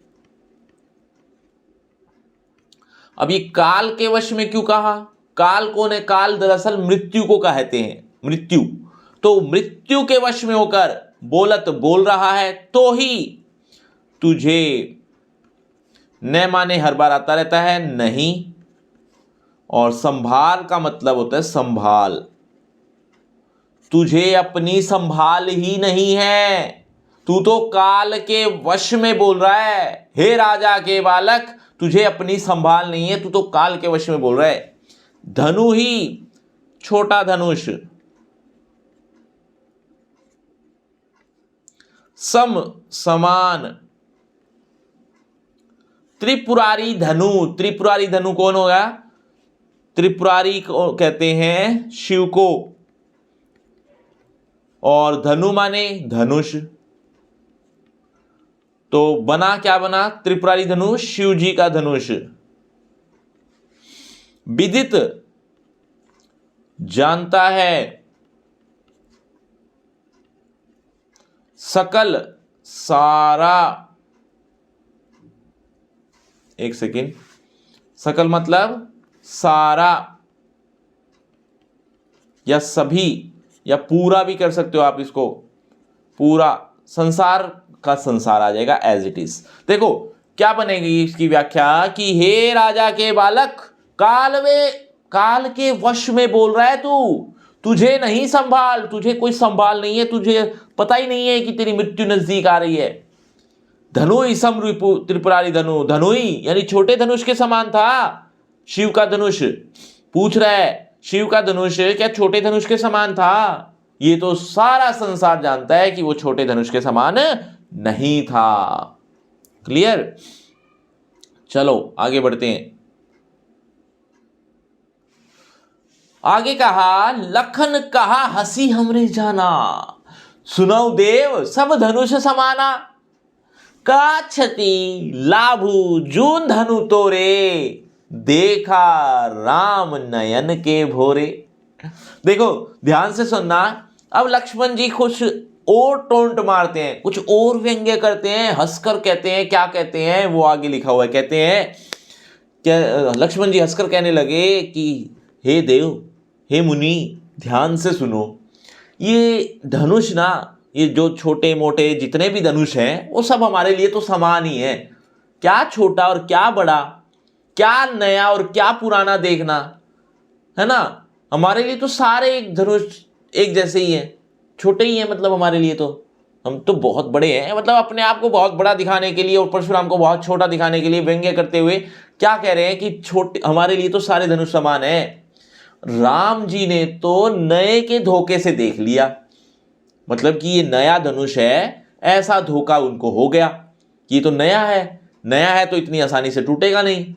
अब ये काल के वश में क्यों कहा? काल कौन है? काल दरअसल मृत्यु को कहते हैं, मृत्यु। तो मृत्यु के वश में होकर बोलत बोल रहा है, तो ही तुझे, न माने हर बार आता रहता है नहीं, और संभाल का मतलब होता है संभाल, तुझे अपनी संभाल ही नहीं है, तू तो काल के वश में बोल रहा है। हे राजा के बालक, तुझे अपनी संभाल नहीं है, तू तो काल के वश में बोल रहा है। धनु ही छोटा धनुष, सम समान, त्रिपुरारी धनु, त्रिपुरारी धनु कौन होगा? त्रिपुरारी को कहते हैं शिव को, और धनु माने धनुष, तो बना क्या बना? त्रिपुरारी धनुष, शिव जी का धनुष। विदित जानता है, सकल सारा, एक सेकेंड, सकल मतलब सारा या सभी या पूरा भी कर सकते हो आप इसको, पूरा संसार का संसार आ जाएगा एज इट इज। देखो क्या बनेगी इसकी व्याख्या कि हे राजा के बालक, काल के वश में बोल रहा है तू, तुझे नहीं संभाल, तुझे कोई संभाल नहीं है, तुझे पता ही नहीं है कि तेरी मृत्यु नजदीक आ रही है। धनुई सम रिपु त्रिपुरारी धनु, धनुई यानी छोटे धनुष के समान था शिव का धनुष। पूछ रहा है शिव का धनुष क्या छोटे धनुष के समान था? ये तो सारा संसार जानता है कि वो छोटे धनुष के समान नहीं था। क्लियर? चलो आगे बढ़ते हैं। आगे कहा, लखन कहा हंसी हमरे जाना, सुनौ देव सब धनुष समाना, का क्षति लाभु जून धनु तोरे, देखा राम नयन के भोरे। देखो ध्यान से सुनना। अब लक्ष्मण जी कुछ और टोंट मारते हैं, कुछ और व्यंग्य करते हैं, हंसकर कहते हैं। क्या कहते हैं वो आगे लिखा हुआ है। कहते हैं क्या? लक्ष्मण जी हंसकर कहने लगे कि हे देव, हे मुनि, ध्यान से सुनो, ये धनुष ना, ये जो छोटे मोटे जितने भी धनुष हैं वो सब हमारे लिए तो समान ही है। क्या छोटा और क्या बड़ा, क्या नया और क्या पुराना देखना, है ना? हमारे लिए तो सारे एक धनुष एक जैसे ही हैं, छोटे ही हैं। मतलब हमारे लिए तो हम तो बहुत बड़े हैं। मतलब अपने आप को बहुत बड़ा दिखाने के लिए और परशुराम को बहुत छोटा दिखाने के लिए व्यंग्य करते हुए क्या कह रहे हैं कि छोटे, हमारे लिए तो सारे धनुष समान है। राम जी ने तो नए के धोखे से देख लिया, मतलब कि ये नया धनुष है, ऐसा धोखा उनको हो गया कि ये तो नया है तो इतनी आसानी से टूटेगा नहीं।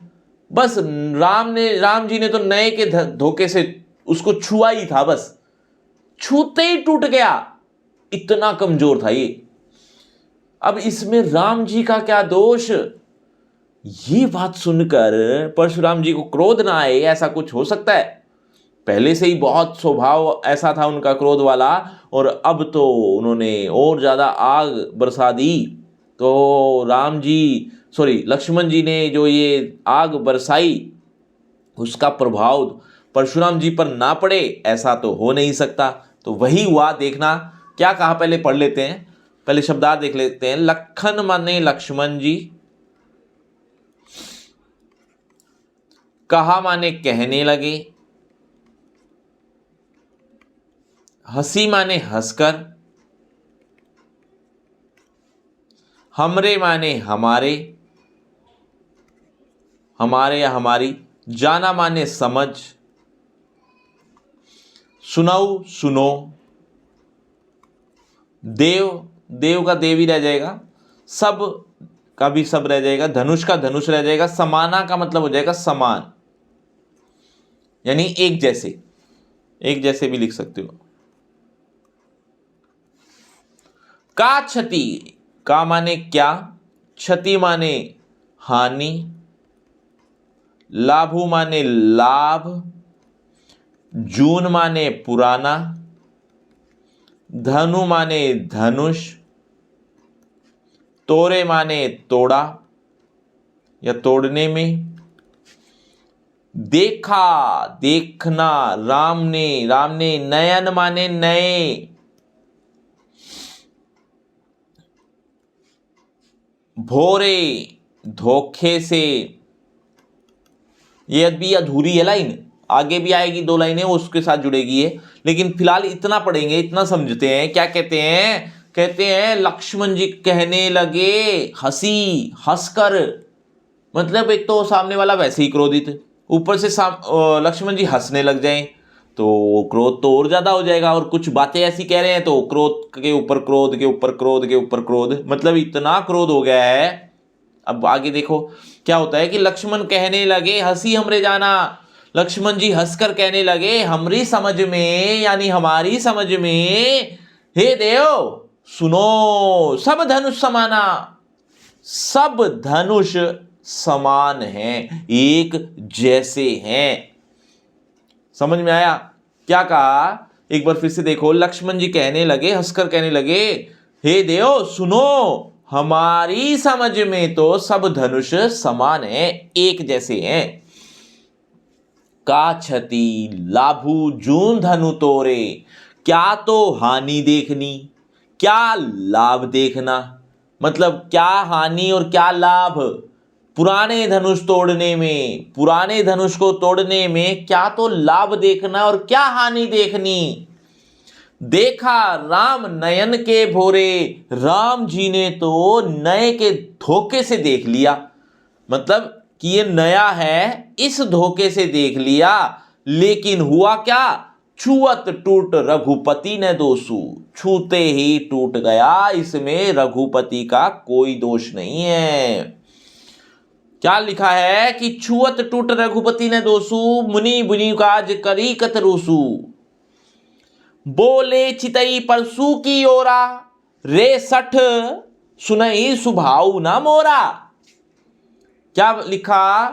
बस राम जी ने तो नए के धोखे से उसको छुआ ही था, बस छूते ही टूट गया, इतना कमजोर था ये। अब इसमें राम जी का क्या दोष? ये बात सुनकर परशुराम जी को क्रोध ना आए, ऐसा कुछ हो सकता है? पहले से ही बहुत स्वभाव ऐसा था उनका क्रोध वाला, और अब तो उन्होंने और ज्यादा आग बरसा दी। तो लक्ष्मण जी ने जो ये आग बरसाई उसका प्रभाव परशुराम जी पर ना पड़े, ऐसा तो हो नहीं सकता। तो वही हुआ। देखना क्या कहा, पहले पढ़ लेते हैं, पहले शब्दार्थ देख लेते हैं। लखन माने लक्ष्मण जी, कहा माने कहने लगे, हंसी माने हंसकर, हमरे माने हमारे, हमारे या हमारी, जाना माने समझ, सुनाऊ सुनो, देव का देव ही रह जाएगा, सब का भी सब रह जाएगा, धनुष का धनुष रह जाएगा, समाना का मतलब हो जाएगा समान, यानी एक जैसे भी लिख सकते हो। का क्षति, का माने क्या, क्षति माने हानि, लाभु माने लाभ, जून माने पुराना, धनु माने धनुष, तोरे माने तोड़ा या तोड़ने में, देखा देखना, राम ने, नयन माने नए, भोरे धोखे से। ये भी अधूरी है लाइन, आगे भी आएगी 2 लाइनें उसके साथ जुड़ेगी ये, लेकिन फिलहाल इतना पढ़ेंगे, इतना समझते हैं। क्या कहते हैं? कहते हैं लक्ष्मण जी कहने लगे हंसी हंसकर, मतलब एक तो सामने वाला वैसे ही क्रोधित, ऊपर से लक्ष्मण जी हंसने लग जाएं तो क्रोध तो और ज्यादा हो जाएगा। और कुछ बातें ऐसी कह रहे हैं तो क्रोध के ऊपर क्रोध के ऊपर क्रोध के ऊपर क्रोध, मतलब इतना क्रोध हो गया है। अब आगे देखो क्या होता है कि लक्ष्मण कहने लगे हंसी हमरे जाना, लक्ष्मण जी हंसकर कहने लगे हमरी समझ में, यानी हमारी समझ में, हे देव सुनो सब धनुष समाना। सब धनुष समान हैं, एक जैसे हैं। समझ में आया? क्या कहा? एक बार फिर से देखो। लक्ष्मण जी कहने लगे, हंसकर कहने लगे, हे देव सुनो, हमारी समझ में तो सब धनुष समान हैं, एक जैसे हैं। का क्षति लाभु जून धनु तोरे, क्या तो हानि देखनी, क्या लाभ देखना। मतलब क्या हानि और क्या लाभ पुराने धनुष तोड़ने में, पुराने धनुष को तोड़ने में क्या तो लाभ देखना और क्या हानि देखनी। देखा राम नयन के भोरे, राम जी ने तो नए के धोखे से देख लिया। मतलब कि ये नया है, इस धोखे से देख लिया। लेकिन हुआ क्या? छुअत टूट रघुपति ने दोषु, छूते ही टूट गया, इसमें रघुपति का कोई दोष नहीं है। क्या लिखा है कि छुअत टूट रघुपति ने दोषु, मुनि बुनि काज करी कत रोसु। बोले चितई परसु की ओरा, रे सठ सुनई सुभाव ना मोरा। क्या लिखा?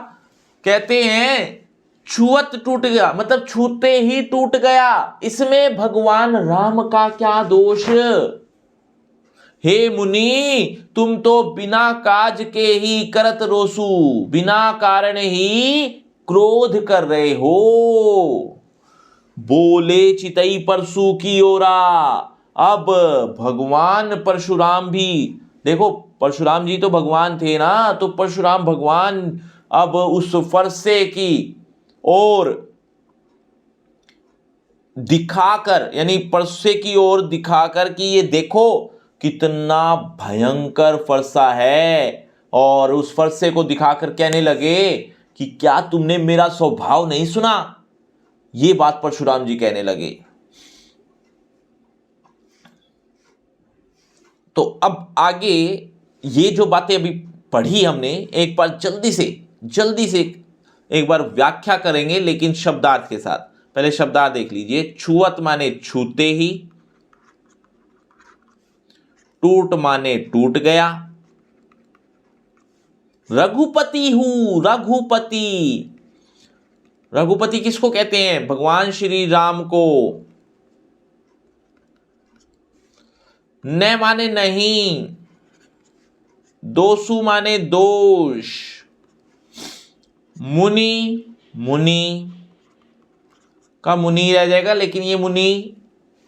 कहते हैं छुअत टूट गया, मतलब छूते ही टूट गया, इसमें भगवान राम का क्या दोष। हे मुनि, तुम तो बिना काज के ही करत रोसु, बिना कारण ही क्रोध कर रहे हो। बोले चितई परसु की ओरा। अब भगवान परशुराम भी, देखो परशुराम जी तो भगवान थे ना, तो परशुराम भगवान अब उस फरसे की ओर दिखाकर, यानी फरसे की ओर दिखाकर कि ये देखो कितना भयंकर फरसा है, और उस फरसे को दिखाकर कहने लगे कि क्या तुमने मेरा स्वभाव नहीं सुना। ये बात परशुराम जी कहने लगे। तो अब आगे ये जो बातें अभी पढ़ी हमने, एक बार जल्दी से एक बार व्याख्या करेंगे, लेकिन शब्दार्थ के साथ। पहले शब्दार्थ देख लीजिए। छुअत माने छूते ही, टूट माने टूट गया, रघुपति हूं, रघुपति, रघुपति किसको कहते हैं? भगवान श्री राम को। न माने नहीं, दोषु माने दोष, मुनि, मुनि का मुनि रह जाएगा, लेकिन ये मुनि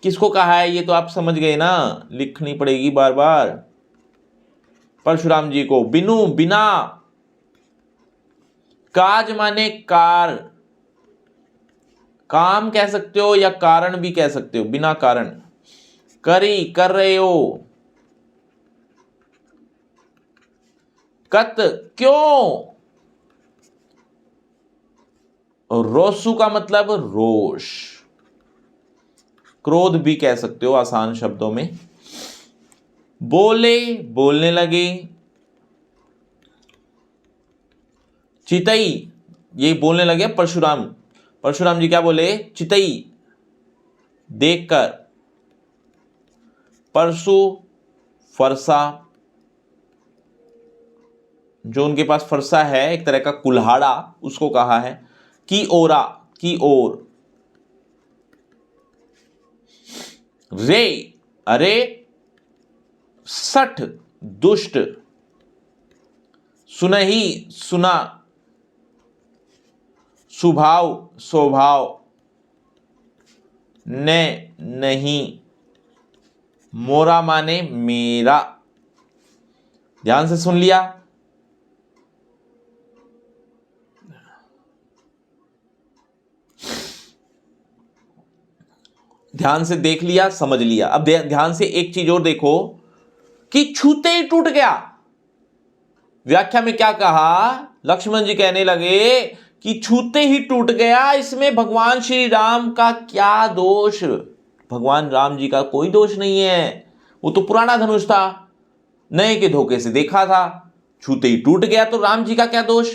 किसको कहा है ये तो आप समझ गए ना, लिखनी पड़ेगी बार बार। परशुराम जी को। बिनु बिना, काज माने कार, काम कह सकते हो या कारण भी कह सकते हो, बिना कारण। करी कर रहे हो, कत क्यों, रोसु का मतलब रोष, क्रोध भी कह सकते हो आसान शब्दों में। बोले बोलने लगे, चितई ये बोलने लगे परशुराम। परशुराम जी क्या बोले? चितई देखकर, परसु फरसा, जो उनके पास फरसा है एक तरह का कुल्हाड़ा, उसको कहा है। की ओरा, की ओर, रे अरे, सठ दुष्ट, सुनहि सुना, सुभाव स्वभाव, ने नहीं, मोरा माने मेरा। ध्यान से सुन लिया? ध्यान से देख लिया, समझ लिया। अब ध्यान से एक चीज और देखो कि छूते ही टूट गया। व्याख्या में क्या कहा? लक्ष्मण जी कहने लगे कि छूते ही टूट गया, इसमें भगवान श्री राम का क्या दोष? भगवान राम जी का कोई दोष नहीं है, वो तो पुराना धनुष था, नए के धोखे से देखा था, छूते ही टूट गया, तो राम जी का क्या दोष?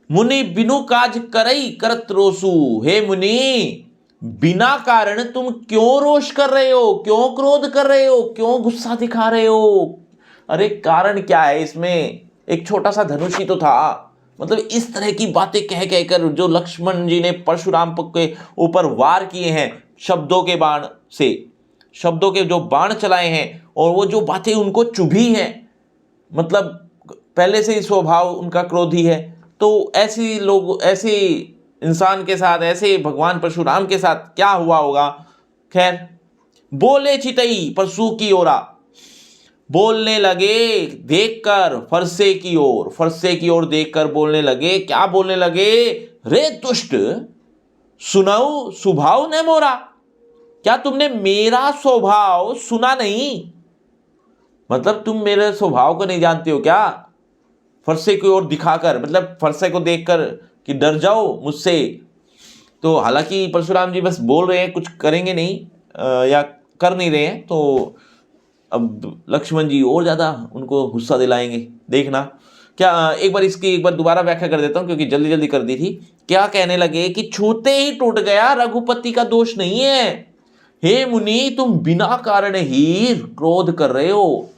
मुनि बिनु काज करई करत रोसु। हे मुनि, बिना कारण तुम क्यों रोष कर रहे हो, क्यों क्रोध कर रहे हो, क्यों गुस्सा दिखा रहे हो? अरे कारण क्या है इसमें, एक छोटा सा धनुष ही तो था। मतलब इस तरह की बातें कह कहकर जो लक्ष्मण जी ने परशुराम के ऊपर वार किए हैं शब्दों के बाण से, शब्दों के जो बाण चलाए हैं, और वो जो बातें उनको चुभी हैं, मतलब पहले से ही स्वभाव उनका क्रोधी है, तो ऐसी लोग, ऐसे इंसान के साथ, ऐसे भगवान परशुराम के साथ क्या हुआ होगा। खैर, बोले चितई परसू की ओरा, बोलने लगे देखकर फरसे की ओर, फरसे की ओर देखकर बोलने लगे। क्या बोलने लगे, रे दुष्ट सुनाऊ स्वभाव ने मोरा, क्या तुमने मेरा स्वभाव सुना नहीं, मतलब तुम मेरे स्वभाव को नहीं जानते हो क्या। फरसे की ओर दिखाकर, मतलब फरसे को देखकर कि डर जाओ मुझसे। तो हालांकि परशुराम जी बस बोल रहे हैं, कुछ करेंगे नहीं, या कर नहीं रहे हैं, तो अब लक्ष्मण जी और ज़्यादा उनको गुस्सा दिलाएंगे, देखना। क्या एक बार दोबारा व्याख्या कर देता हूँ, क्योंकि जल्दी जल्दी कर दी थी। क्या कहने लगे कि छूते ही टूट गया, रघुपति का दोष नहीं है। हे मुनि, तुम बिना कारण ही क्रोध कर रहे हो।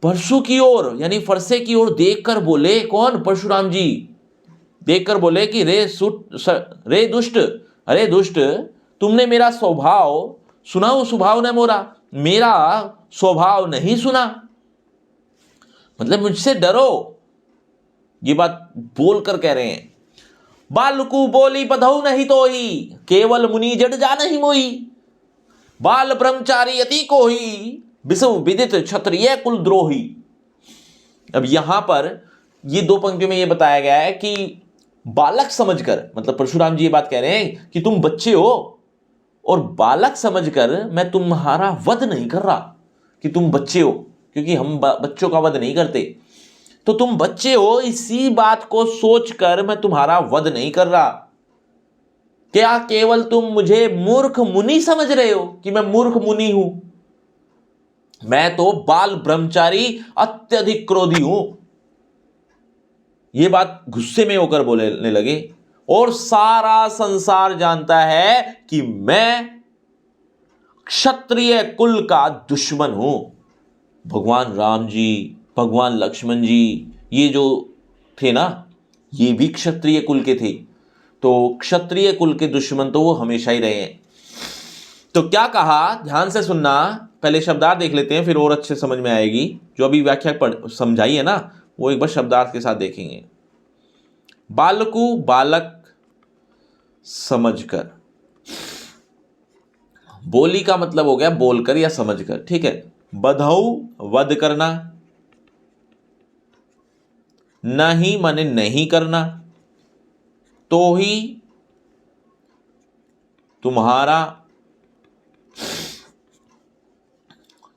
परशु की ओर यानी फरसे की ओर देखकर बोले, कौन, परशुराम जी देखकर बोले कि रे दुष्ट, अरे दुष्ट, तुमने मेरा स्वभाव सुना, वो स्वभाव ने मोरा, मेरा स्वभाव नहीं सुना, मतलब मुझसे डरो, ये बात बोलकर कह रहे हैं। बालकु बोली बधौ नहीं तो ही, केवल मुनि जड़ जा नहीं मोई, बाल ब्रह्मचारी अति को ही, विश्व विदित क्षत्रिय कुल द्रोही। अब यहां पर ये दो पंक्तियों में ये बताया गया है कि बालक समझकर, मतलब परशुराम जी ये बात कह रहे हैं कि तुम बच्चे हो, और बालक समझकर मैं तुम्हारा वध नहीं कर रहा, कि तुम बच्चे हो, क्योंकि हम बच्चों का वध नहीं करते, तो तुम बच्चे हो, इसी बात को सोचकर मैं तुम्हारा वध नहीं कर रहा। क्या केवल तुम मुझे मूर्ख मुनि समझ रहे हो, कि मैं मूर्ख मुनि हूं। मैं तो बाल ब्रह्मचारी अत्यधिक क्रोधी हूं। यह बात गुस्से में होकर बोलने लगे, और सारा संसार जानता है कि मैं क्षत्रिय कुल का दुश्मन हूं। भगवान राम जी, भगवान लक्ष्मण जी, ये जो थे ना, ये भी क्षत्रिय कुल के थे, तो क्षत्रिय कुल के दुश्मन तो वो हमेशा ही रहे हैं। तो क्या कहा, ध्यान से सुनना, पहले शब्दार्थ देख लेते हैं, फिर और अच्छे समझ में आएगी। जो अभी व्याख्या समझाई है ना, वो एक बार शब्दार्थ के साथ देखेंगे। बालकु, बालक समझकर, बोली का मतलब हो गया बोलकर या समझकर, ठीक है। बधौ वध करना, नहीं माने नहीं करना, तो ही तुम्हारा,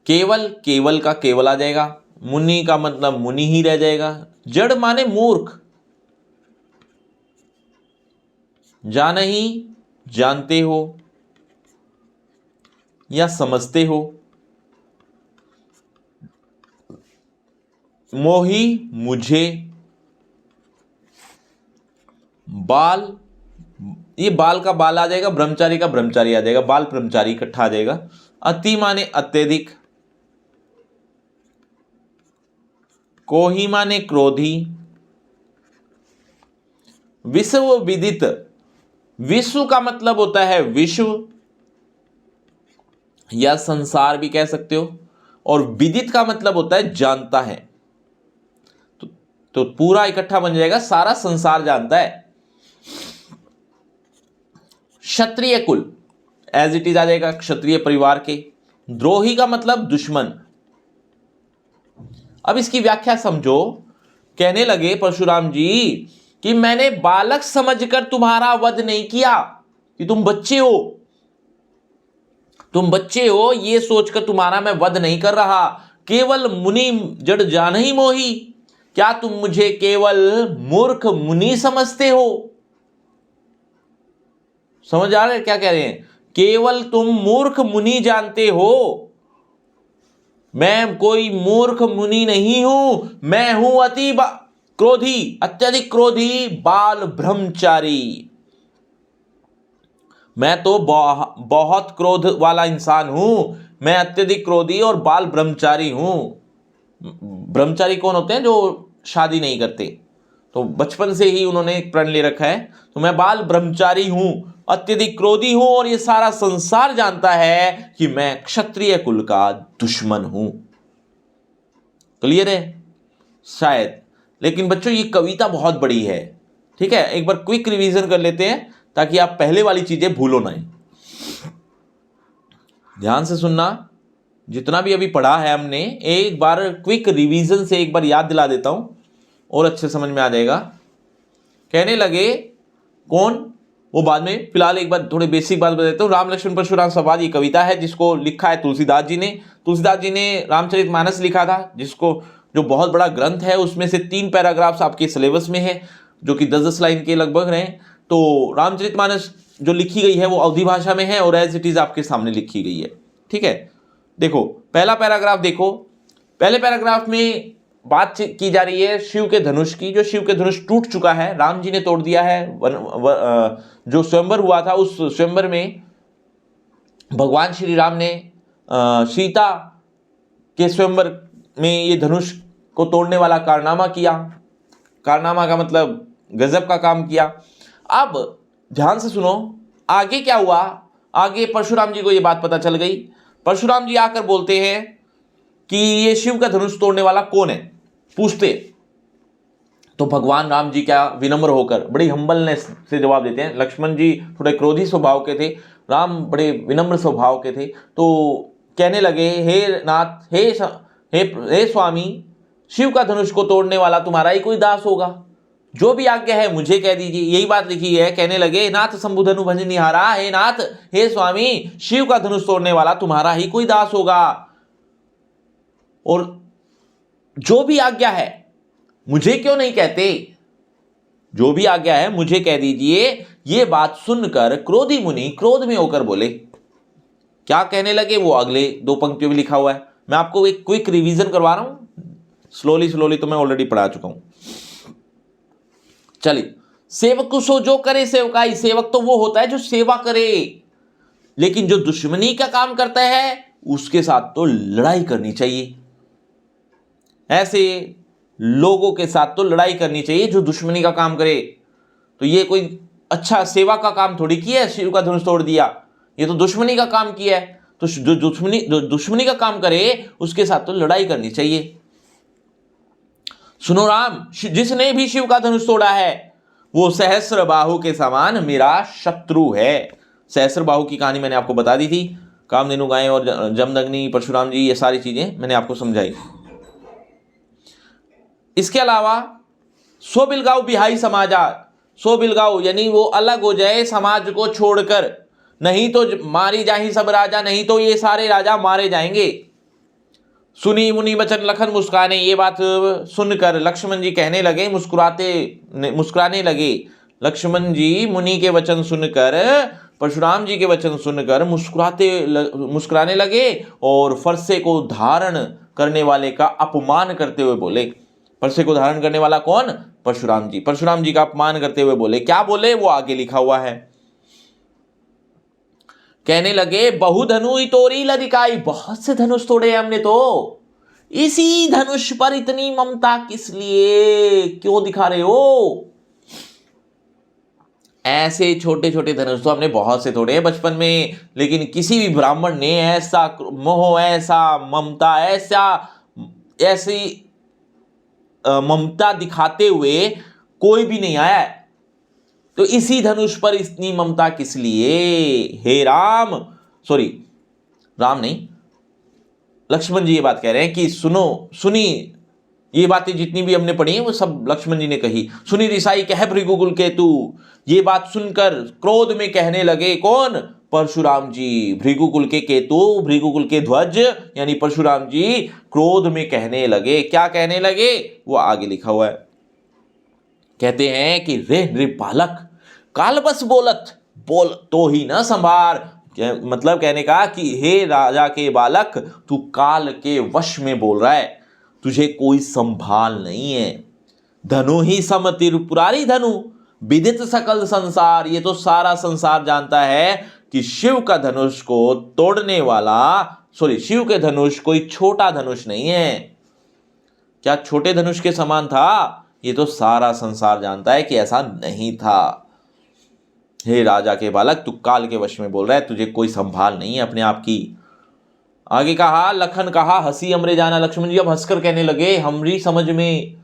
केवल, केवल का केवल आ जाएगा, मुनि का मतलब मुनि ही रह जाएगा, जड़ माने मूर्ख, जाना ही जानते हो या समझते हो, मोही मुझे, बाल, ये बाल का बाल आ जाएगा, ब्रह्मचारी का ब्रह्मचारी आ जाएगा, बाल ब्रह्मचारी इकट्ठा आ जाएगा। अति माने अत्यधिक, कोही माने क्रोधी, विश्व विदित, विश्व का मतलब होता है विश्व या संसार भी कह सकते हो, और विदित का मतलब होता है जानता है, तो पूरा इकट्ठा बन जाएगा, सारा संसार जानता है। क्षत्रिय कुल एज इट इज आ जाएगा, क्षत्रिय परिवार के। द्रोही का मतलब दुश्मन। अब इसकी व्याख्या समझो। कहने लगे परशुराम जी कि मैंने बालक समझकर तुम्हारा वध नहीं किया, कि तुम बच्चे हो, तुम बच्चे हो, ये सोचकर तुम्हारा मैं वध नहीं कर रहा। केवल मुनि जड़ जान ही मोही, क्या तुम मुझे केवल मूर्ख मुनि समझते हो। समझ आ रहे क्या कह रहे हैं, केवल तुम मूर्ख मुनि जानते हो, मैं कोई मूर्ख मुनि नहीं हूं, मैं हूं क्रोधी, अत्यधिक क्रोधी, बाल ब्रह्मचारी। मैं तो बहुत क्रोध वाला इंसान हूं, मैं अत्यधिक क्रोधी और बाल ब्रह्मचारी हूं। ब्रह्मचारी कौन होते हैं? जो शादी नहीं करते। तो बचपन से ही उन्होंने एक प्रण ले रखा है, तो मैं बाल ब्रह्मचारी हूं, अत्यधिक क्रोधी हूं, और ये सारा संसार जानता है कि मैं क्षत्रिय कुल का दुश्मन हूं। क्लियर है शायद। लेकिन बच्चों ये कविता बहुत बड़ी है, ठीक है। एक बार क्विक रिवीजन कर लेते हैं ताकि आप पहले वाली चीजें भूलो नहीं। ध्यान से सुनना, जितना भी अभी पढ़ा है हमने, एक बार क्विक रिवीजन से एक बार याद दिला देता हूं और अच्छे समझ में आ जाएगा। कहने लगे कौन, वो बाद में, फिलहाल एक बार थोड़े बेसिक बात बता देता हूँ। राम लक्ष्मण परशुराम संवाद ये कविता है जिसको लिखा है तुलसीदास जी ने। तुलसीदास जी ने रामचरितमानस लिखा था, जिसको जो बहुत बड़ा ग्रंथ है, उसमें से 3 पैराग्राफ्स आपके सिलेबस में है जो कि 10-10 लाइन के लगभग रहे। तो रामचरितमानस जो लिखी गई है वो अवधी भाषा में है और एज इट इज आपके सामने लिखी गई है, ठीक है। देखो पहला पैराग्राफ देखो। पहले पैराग्राफ में बात की जा रही है शिव के धनुष की, जो शिव के धनुष टूट चुका है, राम जी ने तोड़ दिया है। जो स्वयंवर हुआ था, उस स्वयंवर में भगवान श्री राम ने सीता के स्वयंवर में ये धनुष को तोड़ने वाला कारनामा किया। कारनामा का मतलब गजब का काम किया। अब ध्यान से सुनो आगे क्या हुआ। आगे परशुराम जी को ये बात पता चल गई। परशुराम जी आकर बोलते हैं कि ये शिव का धनुष तोड़ने वाला कौन है, पूछते। तो भगवान राम जी क्या विनम्र होकर बड़ी हम्बलनेस से जवाब देते हैं। लक्ष्मण जी थोड़े क्रोधी स्वभाव के थे, राम बड़े विनम्र स्वभाव के थे। तो कहने लगे, हे नाथ, हे स्वामी, शिव का धनुष को तोड़ने वाला तुम्हारा ही कोई दास होगा, जो भी आज्ञा है मुझे कह दीजिए। यही बात लिखी है। कहने लगे, नाथ शंभुधनु भजन निहारा, हे नाथ, हे स्वामी, शिव का धनुष तोड़ने वाला तुम्हारा ही कोई दास होगा, और जो भी आज्ञा है मुझे क्यों नहीं कहते, जो भी आज्ञा है मुझे कह दीजिए। ये बात सुनकर क्रोधी मुनि क्रोध में होकर बोले। क्या कहने लगे वो अगले 2 पंक्तियों में लिखा हुआ है। मैं आपको एक क्विक रिवीजन करवा रहा हूं, स्लोली तो मैं ऑलरेडी पढ़ा चुका हूं। चलिए, सेवक सो जो करे सेवकाई। सेवक तो वो होता है जो सेवा करे, लेकिन जो दुश्मनी का काम करता है उसके साथ तो लड़ाई करनी चाहिए। ऐसे लोगों के साथ तो लड़ाई करनी चाहिए जो दुश्मनी का काम करे। तो ये कोई अच्छा सेवा का काम थोड़ी किया है, शिव का धनुष तोड़ दिया, ये तो दुश्मनी का काम किया है। तो जो दुश्मनी का काम करे उसके साथ तो लड़ाई करनी चाहिए। सुनो राम, जिसने भी शिव का धनुष तोड़ा है वो सहस्र बाहु के समान मेरा शत्रु है। सहस्र बाहु की कहानी मैंने आपको बता दी थी। कामधेनु गाय और जमदग्नि, परशुराम जी, ये सारी चीजें मैंने आपको समझाई। इसके अलावा सो बिलगाऊ बिहाई समाजा। सो बिलगाऊ यानी वो अलग हो जाए समाज को छोड़कर, नहीं तो मारी जाही सब राजा, नहीं तो ये सारे राजा मारे जाएंगे। सुनी मुनि वचन लखन मुस्काने। ये बात सुनकर लक्ष्मण जी कहने लगे, मुस्कुराने लगे। लक्ष्मण जी मुनि के वचन सुनकर, परशुराम जी के वचन सुनकर मुस्कुराने लगे और फरसे को धारण करने वाले का अपमान करते हुए बोले। फरसे को धारण करने वाला कौन? परशुराम जी। परशुराम जी का अपमान करते हुए बोले। क्या बोले वो आगे लिखा हुआ है। कहने लगे, बहुधनु तोरी लदिकाई। बहुत से धनुष तोड़े हमने तो, इसी धनुष पर इतनी ममता किस लिए, क्यों दिखा रहे हो? ऐसे छोटे छोटे धनुष तो हमने बहुत से तोड़े हैं बचपन में, लेकिन किसी भी ब्राह्मण ने ऐसा मोह, ऐसा ममता, ऐसी ममता दिखाते हुए कोई भी नहीं आया है। तो इसी धनुष पर इतनी ममता किस लिए? हे राम, सॉरी राम नहीं, लक्ष्मण जी ये बात कह रहे हैं कि सुनी, ये बातें जितनी भी हमने पढ़ी हैं वो सब लक्ष्मण जी ने कही। सुनी रिसाई कह भृगुकुल केतु। ये बात सुनकर क्रोध में कहने लगे कौन? परशुराम जी। भृगुकुल के केतु, भृगुकुल के ध्वज यानी परशुराम जी क्रोध में कहने लगे। क्या कहने लगे वो आगे लिखा हुआ है। कहते हैं कि रे नृप बालक, काल बस बोलत, बोल तो ही न संभार। मतलब कहने का कि हे राजा के बालक, तू काल के वश में बोल रहा है, तुझे कोई संभाल नहीं है। धनु ही सम त्रिपुरारी धनु, विदित सकल संसार। ये तो सारा संसार जानता है कि शिव का धनुष को तोड़ने वाला, शिव के धनुष कोई छोटा धनुष नहीं है। क्या छोटे धनुष के समान था? ये तो सारा संसार जानता है कि ऐसा नहीं था। हे राजा के बालक, तू काल के वश में बोल रहा है, तुझे कोई संभाल नहीं है अपने आप की। आगे कहा, लखन कहा, हंसी हमरे जाना। लक्ष्मण जी अब हंसकर कहने लगे, हमारी समझ में,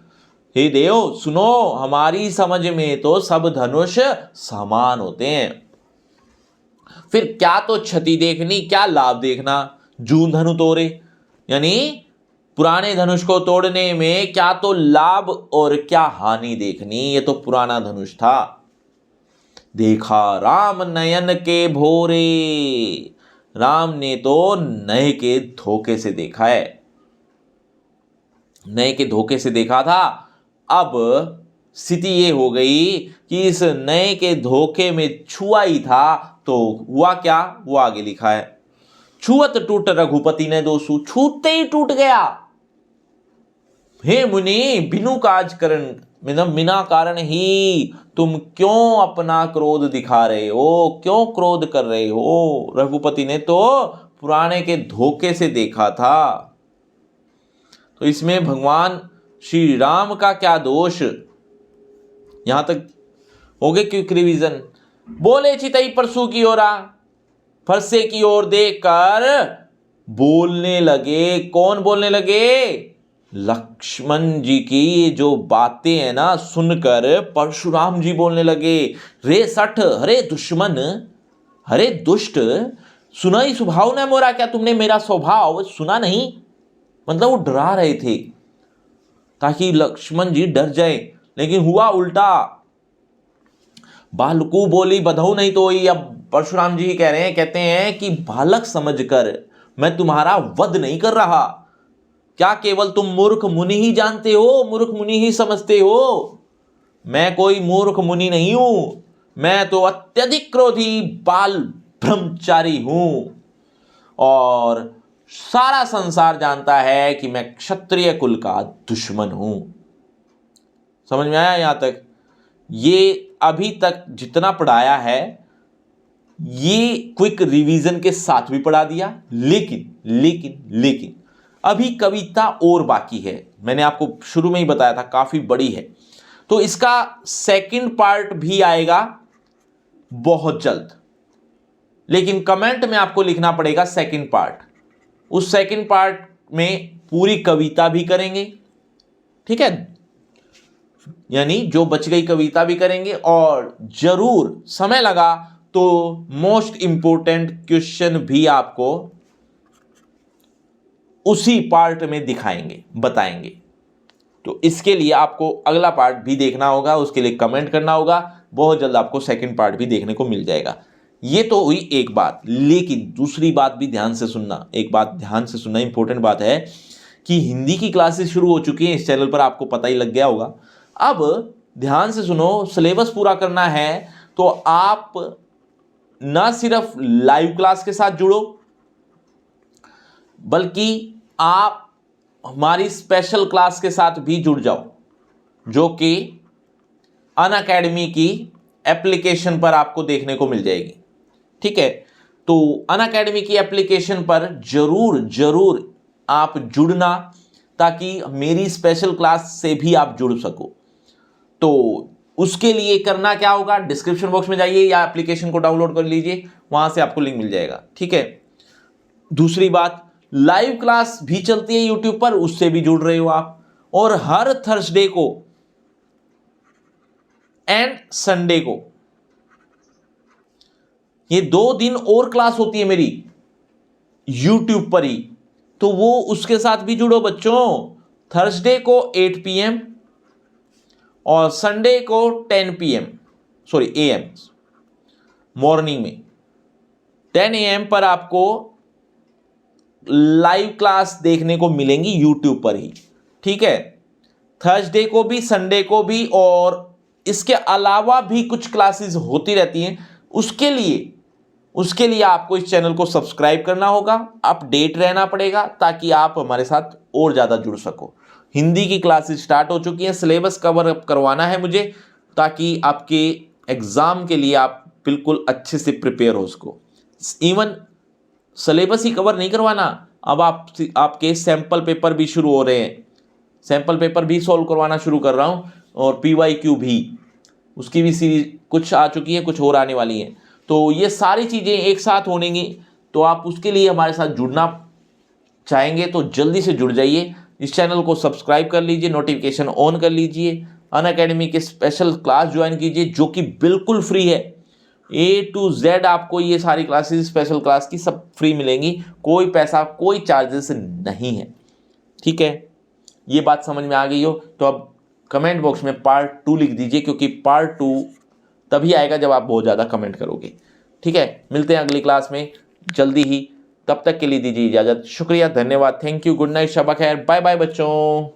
हे देव सुनो, हमारी समझ में तो सब धनुष समान होते हैं। फिर क्या तो क्षति देखनी, क्या लाभ देखना। जून धनु तोड़े, यानी पुराने धनुष को तोड़ने में क्या तो लाभ और क्या हानि देखनी। ये तो पुराना धनुष था। देखा राम नयन के भोरे, राम ने तो नए के धोखे से देखा है, नए के धोखे से देखा था। अब स्थिति ये हो गई कि इस नए के धोखे में छुआ ही था, तो हुआ क्या, वो आगे लिखा है। छुअत टूट रघुपति ने दोषु, छूते ही टूट गया। हे मुनि, बिनु काज कारण, मतलब बिना कारण ही तुम क्यों अपना क्रोध दिखा रहे हो, क्यों क्रोध कर रहे हो? रघुपति ने तो पुराने के धोखे से देखा था। तो इसमें भगवान श्री राम का क्या दोष? यहां तक हो गए क्विक रिवीजन। बोले चितई परसू की ओरा, फरसे की ओर देखकर बोलने लगे। कौन बोलने लगे? लक्ष्मण जी की ये जो बातें हैं ना, सुनकर परशुराम जी बोलने लगे, रे सठ, हरे दुश्मन, हरे दुष्ट, सुना ही स्वभाव न मोरा, क्या तुमने मेरा स्वभाव सुना नहीं? मतलब वो डरा रहे थे ताकि लक्ष्मण जी डर जाए, लेकिन हुआ उल्टा। बालकू बोली बधऊ नहीं तो ही। अब परशुराम जी कह रहे हैं, कहते हैं कि बालक समझकर मैं तुम्हारा वध नहीं कर रहा। क्या केवल तुम मूर्ख मुनि ही जानते हो, मूर्ख मुनि ही समझते हो? मैं कोई मूर्ख मुनि नहीं हूं, मैं तो अत्यधिक क्रोधी बाल ब्रह्मचारी हूं, और सारा संसार जानता है कि मैं क्षत्रिय कुल का दुश्मन हूं। समझ में आया यहां तक? ये अभी तक जितना पढ़ाया है ये क्विक रिवीजन के साथ भी पढ़ा दिया, लेकिन लेकिन लेकिन अभी कविता और बाकी है। मैंने आपको शुरू में ही बताया था काफी बड़ी है, तो इसका सेकंड पार्ट भी आएगा बहुत जल्द, लेकिन कमेंट में आपको लिखना पड़ेगा सेकंड पार्ट। उस सेकंड पार्ट में पूरी कविता भी करेंगे, ठीक है, यानी जो बच गई कविता भी करेंगे, और जरूर समय लगा तो मोस्ट इंपोर्टेंट क्वेश्चन भी आपको उसी पार्ट में दिखाएंगे, बताएंगे। तो इसके लिए आपको अगला पार्ट भी देखना होगा, उसके लिए कमेंट करना होगा। बहुत जल्द आपको सेकंड पार्ट भी देखने को मिल जाएगा। ये तो हुई एक बात, लेकिन दूसरी बात भी ध्यान से सुनना। एक बात ध्यान से सुनना, इंपॉर्टेंट बात है कि हिंदी की क्लासेस शुरू हो चुकी हैं इस चैनल पर, आपको पता ही लग गया होगा। अब ध्यान से सुनो, सिलेबस पूरा करना है तो आप ना सिर्फ लाइव क्लास के साथ जुड़ो, बल्कि आप हमारी स्पेशल क्लास के साथ भी जुड़ जाओ, जो कि अनअकैडमी की एप्लीकेशन पर आपको देखने को मिल जाएगी, ठीक है। तो अनअकैडमी की एप्लीकेशन पर जरूर जरूर आप जुड़ना, ताकि मेरी स्पेशल क्लास से भी आप जुड़ सको। तो उसके लिए करना क्या होगा, डिस्क्रिप्शन बॉक्स में जाइए या एप्लीकेशन को डाउनलोड कर लीजिए, वहां से आपको लिंक मिल जाएगा, ठीक है। दूसरी बात, लाइव क्लास भी चलती है यूट्यूब पर, उससे भी जुड़ रहे हो आप। और हर थर्सडे को एंड संडे को, ये 2 दिन और क्लास होती है मेरी यूट्यूब पर ही, तो वो उसके साथ भी जुड़ो बच्चों। थर्सडे को 8 PM और संडे को 10 PM, सॉरी AM, मॉर्निंग में 10 AM पर आपको लाइव क्लास देखने को मिलेंगी यूट्यूब पर ही, ठीक है। थर्सडे को भी, संडे को भी, और इसके अलावा भी कुछ क्लासेस होती रहती हैं। उसके लिए आपको इस चैनल को सब्सक्राइब करना होगा, अपडेट रहना पड़ेगा, ताकि आप हमारे साथ और ज़्यादा जुड़ सको। हिंदी की क्लासेस स्टार्ट हो चुकी हैं, सिलेबस कवर अप करवाना है मुझे, ताकि आपके एग्ज़ाम के लिए आप बिल्कुल अच्छे से प्रिपेयर हो सको। इवन सिलेबस ही कवर नहीं करवाना, अब आपके सैंपल पेपर भी शुरू हो रहे हैं, सैम्पल पेपर भी सॉल्व करवाना शुरू कर रहा हूँ और PYQ भी, उसकी भी सीरीज कुछ आ चुकी है, कुछ और आने वाली है। तो ये सारी चीज़ें एक साथ होनेंगी, तो आप उसके लिए हमारे साथ जुड़ना चाहेंगे तो जल्दी से जुड़ जाइए। इस चैनल को सब्सक्राइब कर लीजिए, नोटिफिकेशन ऑन कर लीजिए, अनअकैडमी के स्पेशल क्लास ज्वाइन कीजिए जो कि बिल्कुल फ्री है। A to Z आपको ये सारी क्लासेस स्पेशल क्लास की सब फ्री मिलेंगी, कोई पैसा कोई चार्जेस नहीं है। ठीक है, ये बात समझ में आ गई हो तो अब कमेंट बॉक्स में पार्ट 2 लिख दीजिए, क्योंकि पार्ट 2 तभी आएगा जब आप बहुत ज़्यादा कमेंट करोगे। ठीक है, मिलते हैं अगली क्लास में जल्दी ही, तब तक के लिए दीजिए इजाज़त। शुक्रिया, धन्यवाद, थैंक यू, गुड नाइट, शब खैर, बाय बाय बच्चों।